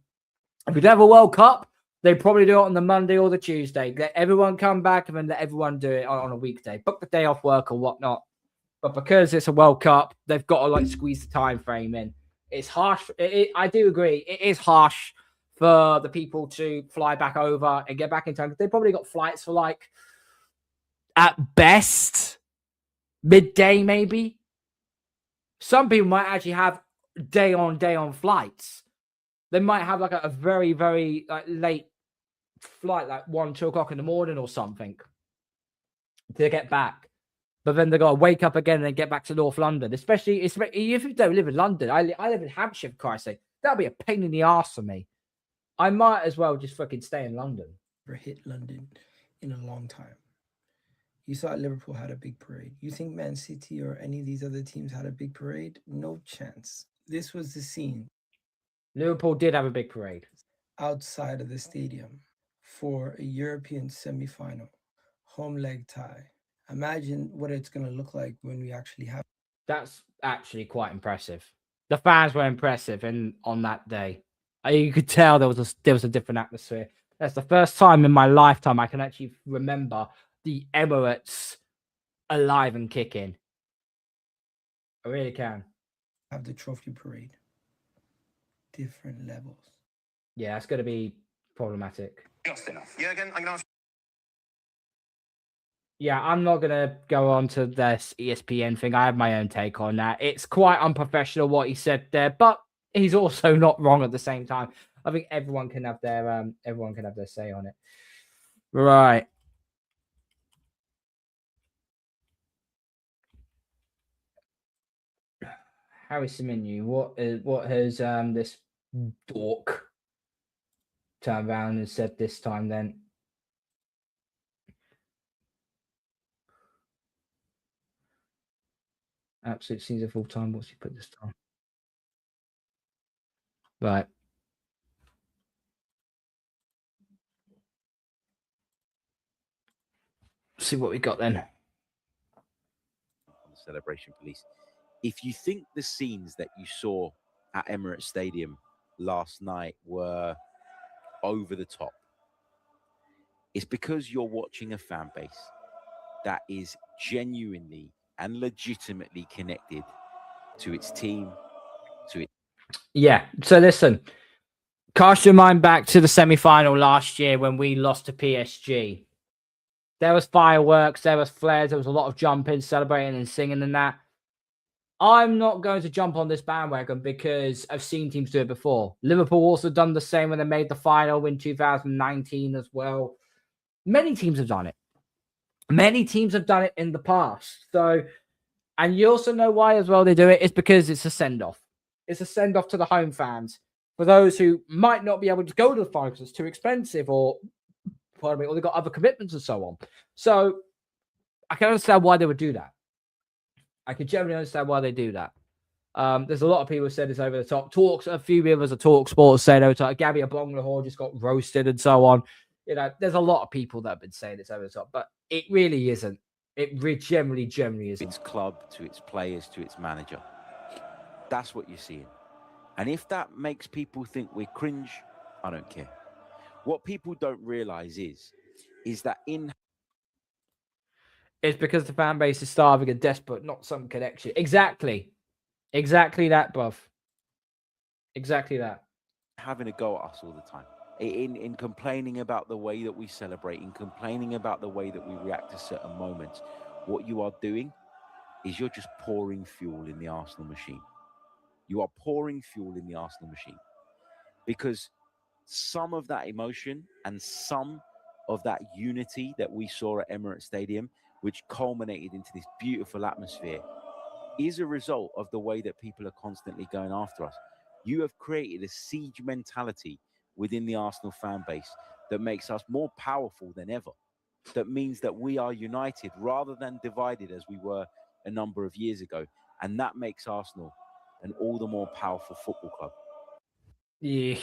if we'd have a World Cup, they'd probably do it on the Monday or the Tuesday. Let everyone come back and then let everyone do it on a weekday. Book the day off work or whatnot. But because it's a World Cup, they've got to like squeeze the time frame in. It's harsh. I do agree. It is harsh for the people to fly back over and get back in time. They probably got flights for like, at best, midday maybe. Some people might actually have day on flights. They might have like a very, very like late flight, like 1-2 o'clock in the morning or something to get back. But then they got to wake up again and then get back to North London. Especially if you don't live in London. I live in Hampshire, for Christ's sake. That'll be a pain in the arse for me. I might as well just fucking stay in London. Never hit London in a long time. You thought Liverpool had a big parade. You think Man City or any of these other teams had a big parade? No chance. This was the scene. Liverpool did have a big parade. Outside of the stadium for a European semi-final, home leg tie. Imagine what it's going to look like when we actually have. That's actually quite impressive. The fans were impressive on that day. You could tell there was a different atmosphere. That's the first time in my lifetime I can actually remember the Emirates alive and kicking. I really can. Have the trophy parade. Different levels. Yeah, it's going to be problematic. Just enough. Jürgen, I'm going to ask. Yeah, I'm not going to go on to this ESPN thing. I have my own take on that. It's quite unprofessional what he said there, but he's also not wrong at the same time. I think everyone can have their say on it. Right. Harry Semenyo, what has this dork turned around and said this time then? Absolute season full time. What's he put this time? Right. See what we got then. Celebration police. If you think the scenes that you saw at Emirates Stadium last night were over the top, it's because you're watching a fan base that is genuinely and legitimately connected to its team, to it. Yeah. So listen, cast your mind back to the semi-final last year when we lost to PSG. There was fireworks, there was flares, there was a lot of jumping, celebrating and singing and that. I'm not going to jump on this bandwagon because I've seen teams do it before. Liverpool also done the same when they made the final in 2019 as well. Many teams have done it. Many teams have done it in the past. So, and you also know why as well they do it. It's because it's a send-off. It's a send-off to the home fans. For those who might not be able to go to the final because it's too expensive or they've got other commitments and so on. So I can understand why they would do that. I can generally understand why they do that. There's a lot of people who said it's over the top. A few members of Talk Sports said over the top. Gabby Ablonglahor just got roasted and so on. You know, there's a lot of people that have been saying it's over the top, but it really isn't. It generally isn't. Its club, to its players, to its manager. That's what you're seeing. And if that makes people think we're cringe, I don't care. What people don't realize is that it's because the fan base is starving and desperate, not some connection. Exactly that, bruv. Exactly that. Having a go at us all the time. In complaining about the way that we celebrate, in complaining about the way that we react to certain moments, what you are doing is you're just pouring fuel in the Arsenal machine. You are pouring fuel in the Arsenal machine. Because some of that emotion and some of that unity that we saw at Emirates Stadium, which culminated into this beautiful atmosphere, is a result of the way that people are constantly going after us. You have created a siege mentality within the Arsenal fan base that makes us more powerful than ever. That means that we are united rather than divided as we were a number of years ago. And that makes Arsenal an all the more powerful football club. Yeah.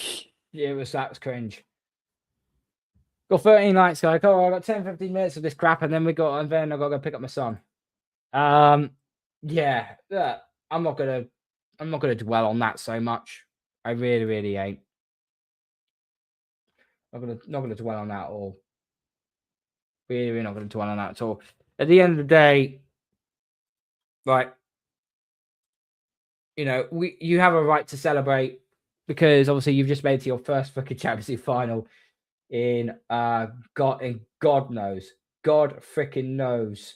that was cringe. Got 13 likes, guys. Oh, I got 10, 15 minutes of this crap, and then I got to go pick up my son. Yeah, I'm not gonna dwell on that so much. I really, really ain't. Not gonna dwell on that at all. Really not gonna dwell on that at all. At the end of the day, like, you know, you have a right to celebrate because obviously you've just made it to your first fucking Champions League final in God knows. God freaking knows.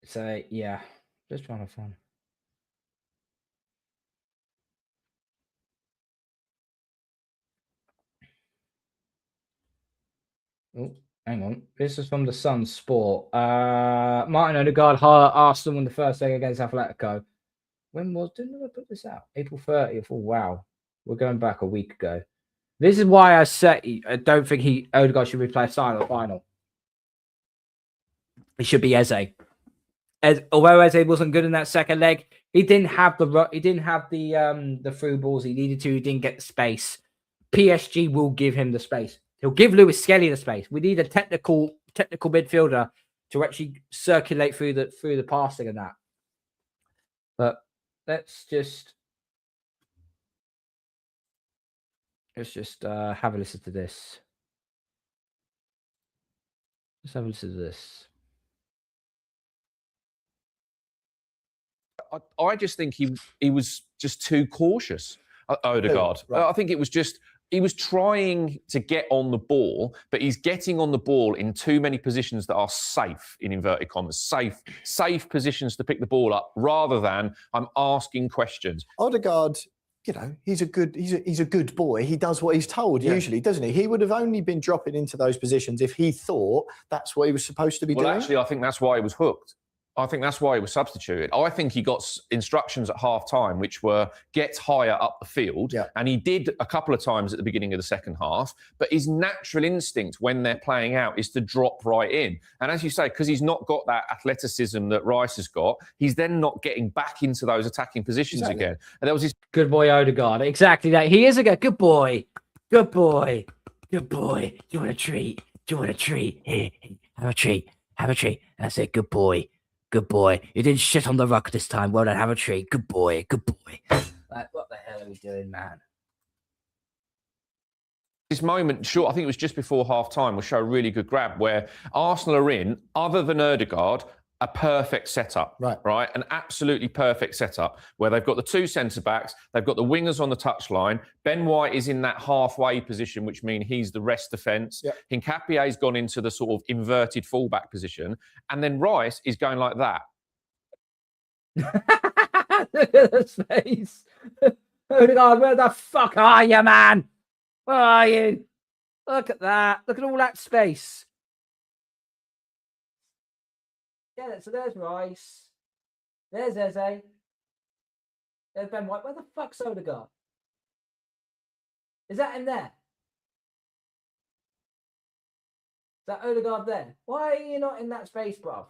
So yeah, just trying to find. Oh, hang on. This is from the Sun Sport. Martin Odegaard, Arsenal won the first leg against Atletico. Didn't I put this out? April 30th. Oh wow, we're going back a week ago. This is why I don't think Odegaard should replay start of the final. It should be Eze. Although Eze wasn't good in that second leg, he didn't have the through balls he needed to. He didn't get the space. PSG will give him the space. He'll give Lewis Skelly the space. We need a technical midfielder to actually circulate through the passing and that. But let's just have a listen to this. Let's have a listen to this. I just think he was just too cautious, Odegaard. Right. I think it was just he was trying to get on the ball, but he's getting on the ball in too many positions that are safe, in inverted commas, safe positions to pick the ball up, rather than I'm asking questions. Odegaard, you know, he's a good boy. He does what he's told usually, doesn't he? He would have only been dropping into those positions if he thought that's what he was supposed to be doing. Well, actually, I think that's why he was hooked. I think that's why he was substituted. I think he got instructions at half-time, which were get higher up the field. Yeah. And he did a couple of times at the beginning of the second half. But his natural instinct when they're playing out is to drop right in. And as you say, because he's not got that athleticism that Rice has got, he's then not getting back into those attacking positions again. And there was his... Good boy, Odegaard. Exactly that. He is a good boy. Good boy. Good boy. Do you want a treat? Do you want a treat? Here, have a treat. Have a treat. That's it. Good boy. Good boy. You didn't shit on the ruck this time. Well done. Have a treat. Good boy. Good boy. Like, what the hell are we doing, man? This moment, sure, I think it was just before half-time, will show a really good grab where Arsenal are in, other than Odegaard, a perfect setup, right? An absolutely perfect setup where they've got the two centre-backs, they've got the wingers on the touchline. Ben White is in that halfway position, which means he's the rest defence. Yep. Hincapie's gone into the sort of inverted fullback position. And then Rice is going like that. Look at the face. Odegaard, where the fuck are you, man? Where are you? Look at that. Look at all that space. Yeah, so there's Rice. There's Eze. There's Ben White. Where the fuck's Odegaard? Is that in there? Is that Odegaard there? Why are you not in that space, bruv?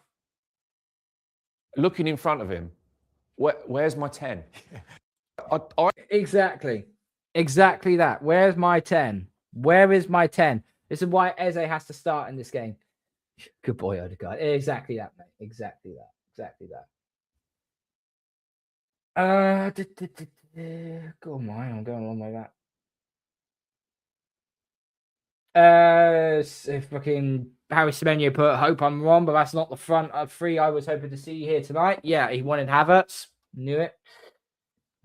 Looking in front of him. Where's my 10? Exactly that. Where's my 10? Where is my 10? This is why Eze has to start in this game. Good boy, Odegaard. Exactly that, mate. Exactly that. Go on, I'm going along like that. Fucking Harry Semenyo put, hope I'm wrong, but that's not the front three I was hoping to see here tonight. Yeah, he wanted Havertz. Knew it.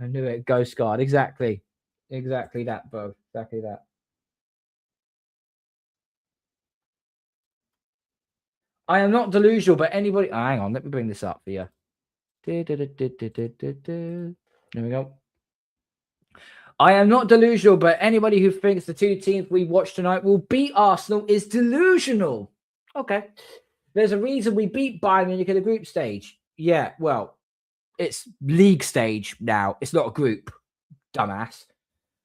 I knew it. Ghost guard. Exactly that, bro. Exactly that. I am not delusional, but anybody... Oh, hang on, let me bring this up for you. There we go. I am not delusional, but anybody who thinks the two teams we watch tonight will beat Arsenal is delusional. Okay. There's a reason we beat Bayern Munich at the group stage. Yeah, well, it's league stage now. It's not a group, dumbass.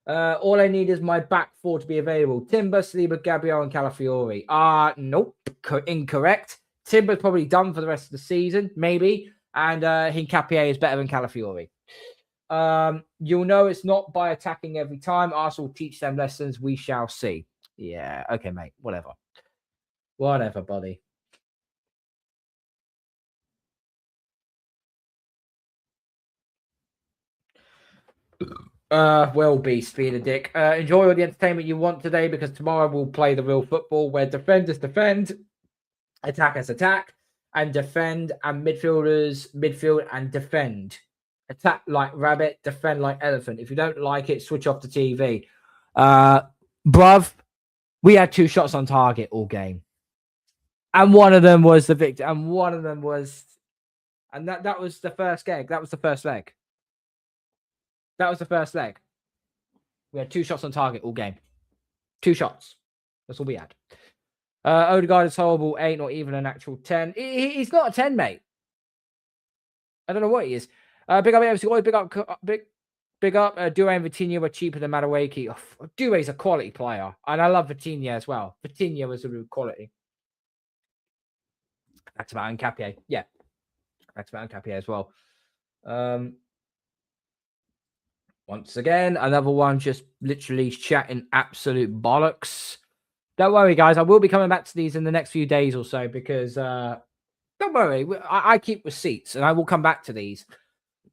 All I need is my back four to be available. Timber, Saliba, Gabriel, and Calafiori. Nope. Incorrect. Timber's probably done for the rest of the season, maybe. And Hincapie is better than Calafiori. You'll know it's not by attacking every time. Arsenal teach them lessons. We shall see. Yeah, okay, mate. Whatever. Whatever, buddy. Will be speed of dick. Enjoy all the entertainment you want today, because tomorrow we'll play the real football where defenders defend, attackers attack, and defend, and midfielders midfield and defend. Attack like rabbit, defend like elephant. If you don't like it, switch off the TV. Bruv, we had 2 shots on target all game. And one of them was the victor. And one of them was... And that was the first leg. That was the first leg. That was the first leg. We had 2 shots on target all game. 2 shots. That's all we had. Odegaard is horrible. 8, not even an actual 10. He's not a 10, mate. I don't know what he is. Big up AFC. Big up. Dure and Vitinha were cheaper than Madueke. Oh, Dure's a quality player. And I love Vitinha as well. Vitinha was a real quality. That's about Nkapie. Yeah. That's about Nkapie as well. Once again, another one just literally chatting absolute bollocks. Don't worry, guys. I will be coming back to these in the next few days or so, because don't worry. I keep receipts and I will come back to these.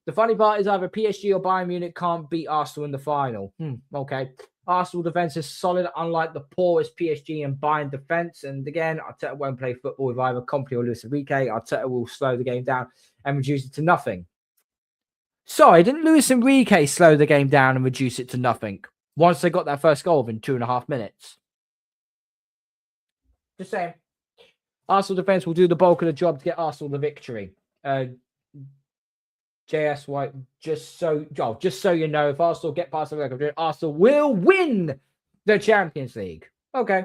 The funny part is either PSG or Bayern Munich can't beat Arsenal in the final. Okay. Arsenal defense is solid, unlike the poorest PSG and Bayern defense. And again, Arteta won't play football with either Company or Luis Enrique. Arteta will slow the game down and reduce it to nothing. Sorry, didn't Luis Enrique slow the game down and reduce it to nothing once they got that first goal within 2.5 minutes? Just saying. Arsenal defense will do the bulk of the job to get Arsenal the victory. JS White, just so you know, if Arsenal get past the record, Arsenal will win the Champions League. Okay.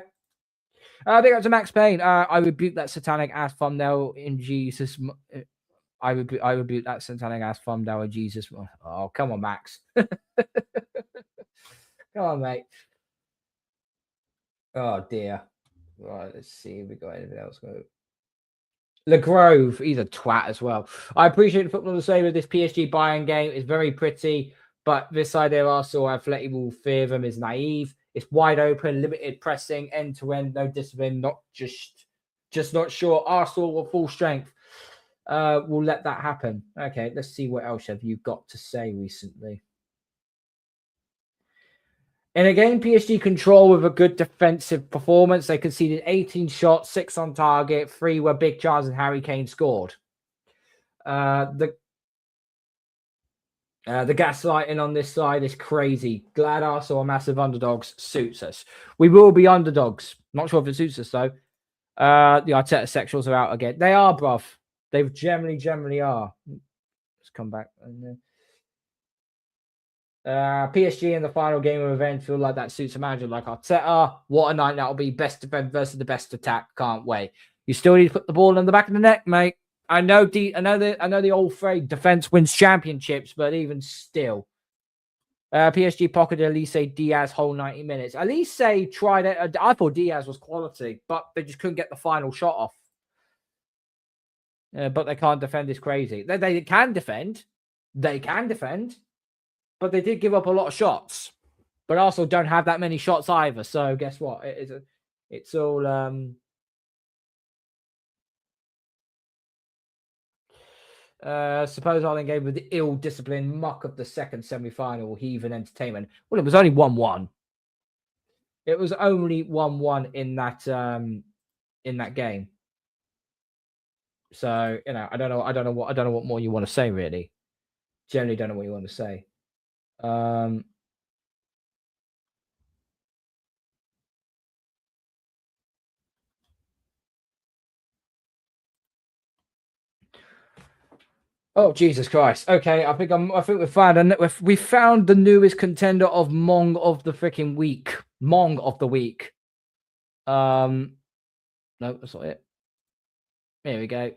Big up to Max Payne. I rebuke that satanic ass thumbnail in Jesus. I rebuke that satanic ass thumbnail in Jesus. Oh, come on, Max. Come on, mate. Oh dear. Right, let's see if we got anything else. LeGrove, he's a twat as well. I appreciate the football to say with this PSG Bayern game. It's very pretty, but this side there Arsenal Athletic will fear them is naive. It's wide open, limited pressing, end to end, no discipline, not just not sure. Arsenal will full strength. We'll let that happen. Okay, let's see what else have you got to say recently. In a game PSG control with a good defensive performance, they conceded 18 shots, 6 on target, 3 were big chances, and Harry Kane scored. The gaslighting on this side is crazy. Glad Arsenal are massive underdogs. Suits us. We will be underdogs. Not sure if it suits us, though. The Arteta sexuals are out again. They are, bruv. They generally are. Let's come back. PSG in the final game of revenge feel like that suits a manager like Arteta. What a night that'll be. Best defense versus the best attack. Can't wait. You still need to put the ball in the back of the net, mate. I know the old phrase, defense wins championships, but even still. PSG pocketed Elise Diaz whole 90 minutes. Elise tried it. I thought Diaz was quality, but they just couldn't get the final shot off. But they can't defend. Is crazy. They can defend. They can defend. But they did give up a lot of shots. But also don't have that many shots either. So guess what? It's all... suppose I'll engage with the ill-disciplined muck of the second semi-final heathen entertainment. Well, it was only 1-1. It was only 1-1 in that game. So, I don't know what more you want to say, really. Generally don't know what you want to say. Oh, Jesus Christ. Okay, I think we found the newest contender of Mong of the freaking week. Mong of the week. No, that's not it. Here we go.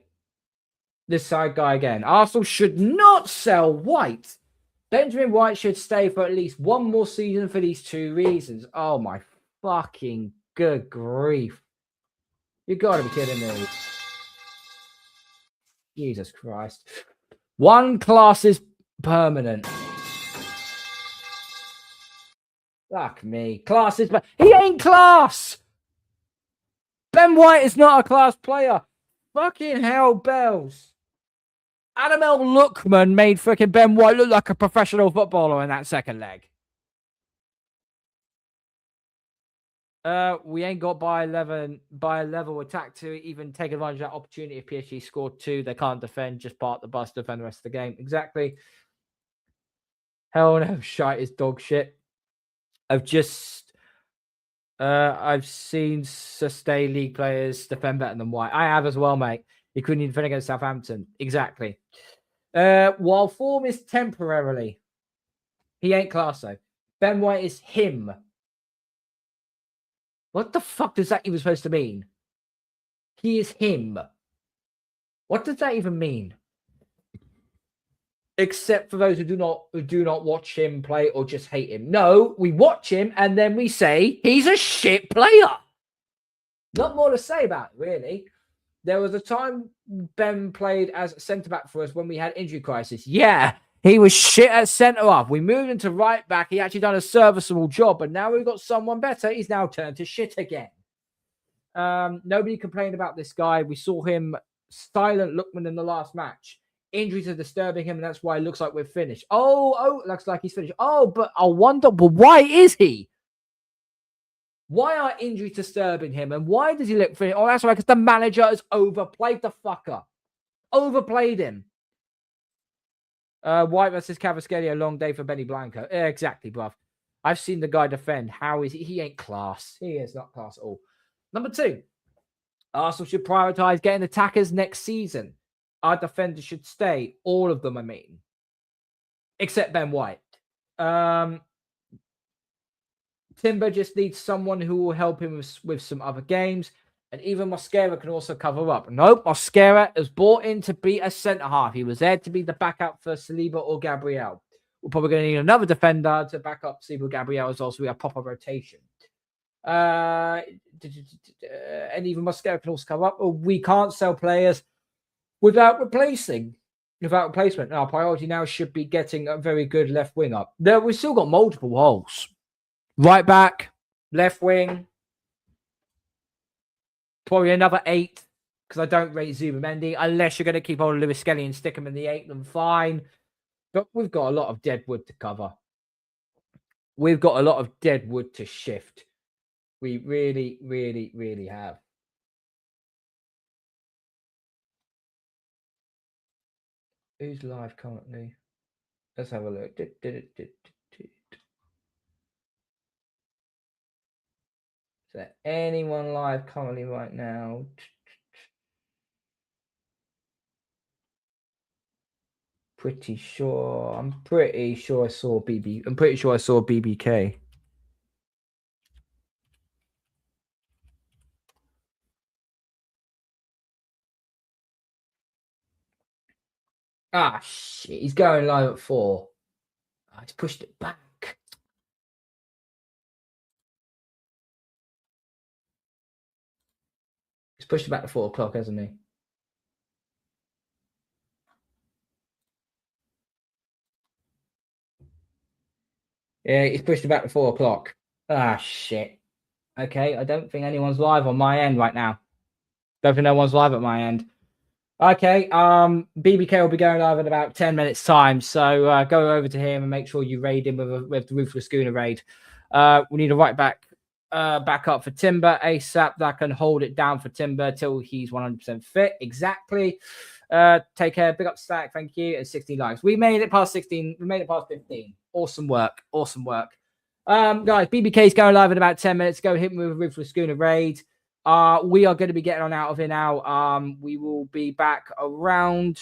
This side guy again. Arsenal should not sell White. Benjamin White should stay for at least one more season for these 2 reasons. Oh my fucking good grief. You gotta be kidding me. Jesus Christ. One class is permanent. Fuck me. Class is... He ain't class! Ben White is not a class player. Fucking hell, bells. Adam L. Lookman made freaking Ben White look like a professional footballer in that second leg. We ain't got by a level attack to even take advantage of that opportunity. If PSG scored 2, they can't defend, just park the bus, defend the rest of the game. Exactly. Hell no, shite is dog shit. I've seen sustain league players defend better than White. I have as well, mate. He couldn't even defend against Southampton. Exactly. While form is temporarily, he ain't class though. Ben White is him. What the fuck does that even supposed to mean? He is him. What does that even mean? Except for those who do not watch him play or just hate him. No, we watch him and then we say he's a shit player. Not more to say about it, really. There was a time Ben played as centre-back for us when we had injury crisis. Yeah, he was shit at centre-half. We moved into right-back. He actually done a serviceable job, but now we've got someone better. He's now turned to shit again. Nobody complained about this guy. We saw him silent Lookman in the last match. Injuries are disturbing him, and that's why it looks like we're finished. Oh, looks like he's finished. Oh, but I wonder, but why is he? Why are injuries disturbing him? And why does he look finished? Oh, that's right, because the manager has overplayed the fucker. Overplayed him. White versus Cavaschelli, a long day for Benny Blanco. Yeah, exactly, bruv. I've seen the guy defend. How is he? He ain't class. He is not class at all. Number 2, Arsenal should prioritise getting attackers next season. Our defenders should stay. All of them, I mean. Except Ben White. Timber just needs someone who will help him with some other games. And even Mosquera can also cover up. Nope, Mosquera is brought in to be a centre-half. He was there to be the backup for Saliba or Gabriel. We're probably going to need another defender to back up Saliba or Gabriel as well, so we have proper rotation. And even Mosquera can also cover up. We can't sell players without replacement. And our priority now should be getting a very good left wing up. We've still got multiple holes. Right back, left wing, probably another 8, because I don't rate Zubimendi. Unless you're going to keep hold of Lewis Skelly and stick him in the 8, then fine. But we've got a lot of dead wood to cover. We've got a lot of dead wood to shift. We really, really, really have. Who's live currently? Let's have a look. Is there anyone live currently right now? Pretty sure. I'm pretty sure I saw BBK. Ah, shit. He's going live at 4. Oh, he's pushed it back. He's pushed it back to 4 o'clock, hasn't he? Yeah, he's pushed it back to 4 o'clock. Ah, shit. Okay, I don't think anyone's live on my end right now. Don't think no one's live at my end. Okay, BBK will be going live in about 10 minutes' time. So go over to him and make sure you raid him with the Ruthless Gooner raid. We need a right back up for Timber ASAP that can hold it down for Timber till he's 100% fit. Exactly. Take care. Big up Stack. Thank you. And 16 likes. We made it past 16. We made it past 15. Awesome work. Awesome work. Guys, BBK's going live in about 10 minutes. Go hit me with a Ruthless Gooner raid. We are going to be getting on out of here now. We will be back around.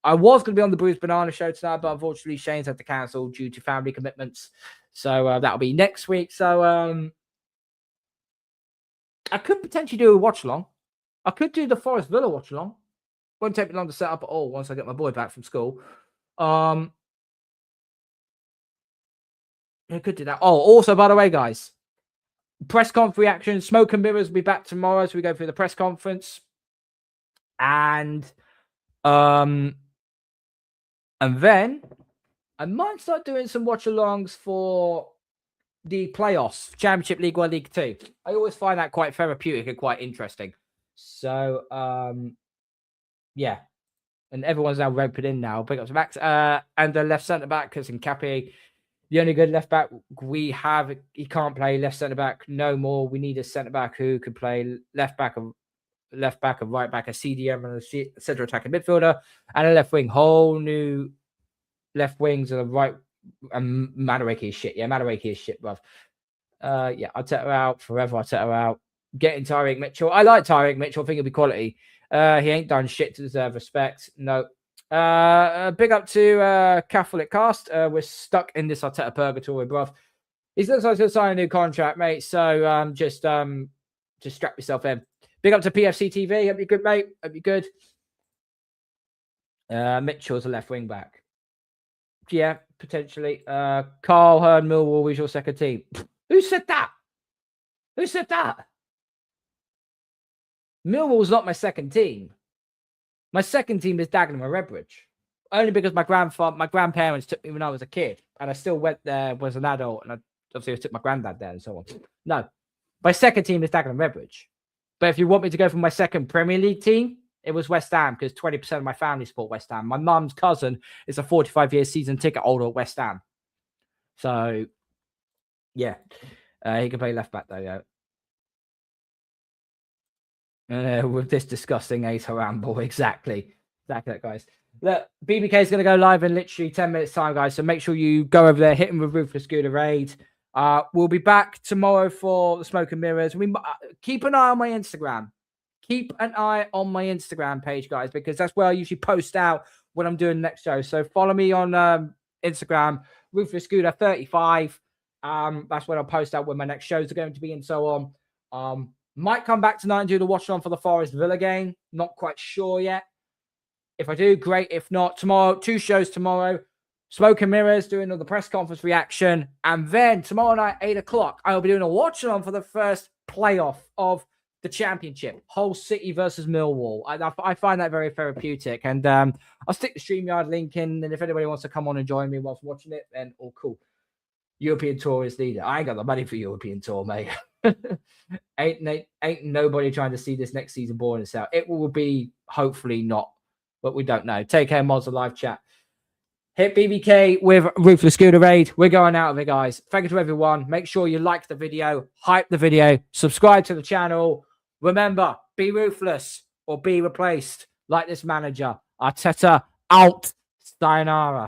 I was going to be on the Bruce Banana show tonight, but unfortunately Shane's had to cancel due to family commitments. So that'll be next week. So I could potentially do a watch along. I could do the Forest Villa watch along. Won't take me long to set up at all once I get my boy back from school. I could do that. Oh, also, by the way, guys, press conf reaction. Smoke and Mirrors will be back tomorrow, so we go through the press conference. And then I might start doing some watch-alongs for the playoffs, Championship, League 1, League 2. I always find that quite therapeutic and quite interesting. So, yeah. And everyone's now roping in now. Big up to Max. And the left centre-back, because Nkapi, the only good left-back we have, he can't play left centre-back no more. We need a centre-back who can play left-back and right-back, a CDM and a central attacking midfielder, and a left wing. Whole new left wings and a right. And Madueke is shit. Yeah, Madueke is shit, bruv. Yeah, I'll take her out forever. I'll take her out. Getting Tyreek Mitchell. I like Tyreek Mitchell. I think it'll be quality. He ain't done shit to deserve respect. No. Big up to Catholic Cast. We're stuck in this Arteta purgatory, bruv. He looks like he'll sign a new contract, mate. So just strap yourself in. Big up to PFC TV. Hope you're good, mate. Hope you're good. Mitchell's a left wing back. Yeah, potentially. Carl Hearn Millwall was your second team. Who said that? Who said that? Millwall's not my second team. My second team is Dagenham and Redbridge. Only because my grandparents took me when I was a kid, and I still went there as an adult, and I obviously took my granddad there and so on. No, my second team is Dagenham and Redbridge. But if you want me to go for my second Premier League team, it was West Ham, because 20% of my family support West Ham. My mum's cousin is a 45-year season ticket holder at West Ham. So, yeah. He can play left back, though, yeah. With this disgusting ace Haramble. Exactly, guys. Look, BBK is going to go live in literally 10 minutes' time, guys. So make sure you go over there, hit him with Ruthless Gooner Raid. We'll be back tomorrow for the Smoke and Mirrors. Keep an eye on my Instagram. Keep an eye on my Instagram page, guys, because that's where I usually post out when I'm doing the next show. So follow me on Instagram, Ruthless Gooner 35. That's when I'll post out when my next shows are going to be and so on. Might come back tonight and do the watch on for the Forest Villa game. Not quite sure yet. If I do, great. If not, tomorrow, 2 shows tomorrow. Smoke and Mirrors doing all the press conference reaction. And then tomorrow night, 8 o'clock, I'll be doing a watch on for the first playoff of the Championship. Hull City versus Millwall. I find that very therapeutic. And I'll stick the StreamYard link in. And if anybody wants to come on and join me whilst watching it, then all cool. European Tour is leader. I ain't got the money for European Tour, mate. ain't nobody trying to see this next season boring us out. It will be hopefully not, but we don't know. Take care, mods, a live chat. Hit BBK with Ruthless Gooner Raid. We're going out of it, guys. Thank you to everyone. Make sure you like the video, hype the video, subscribe to the channel. Remember, be ruthless or be replaced like this manager. Arteta out. Sayonara.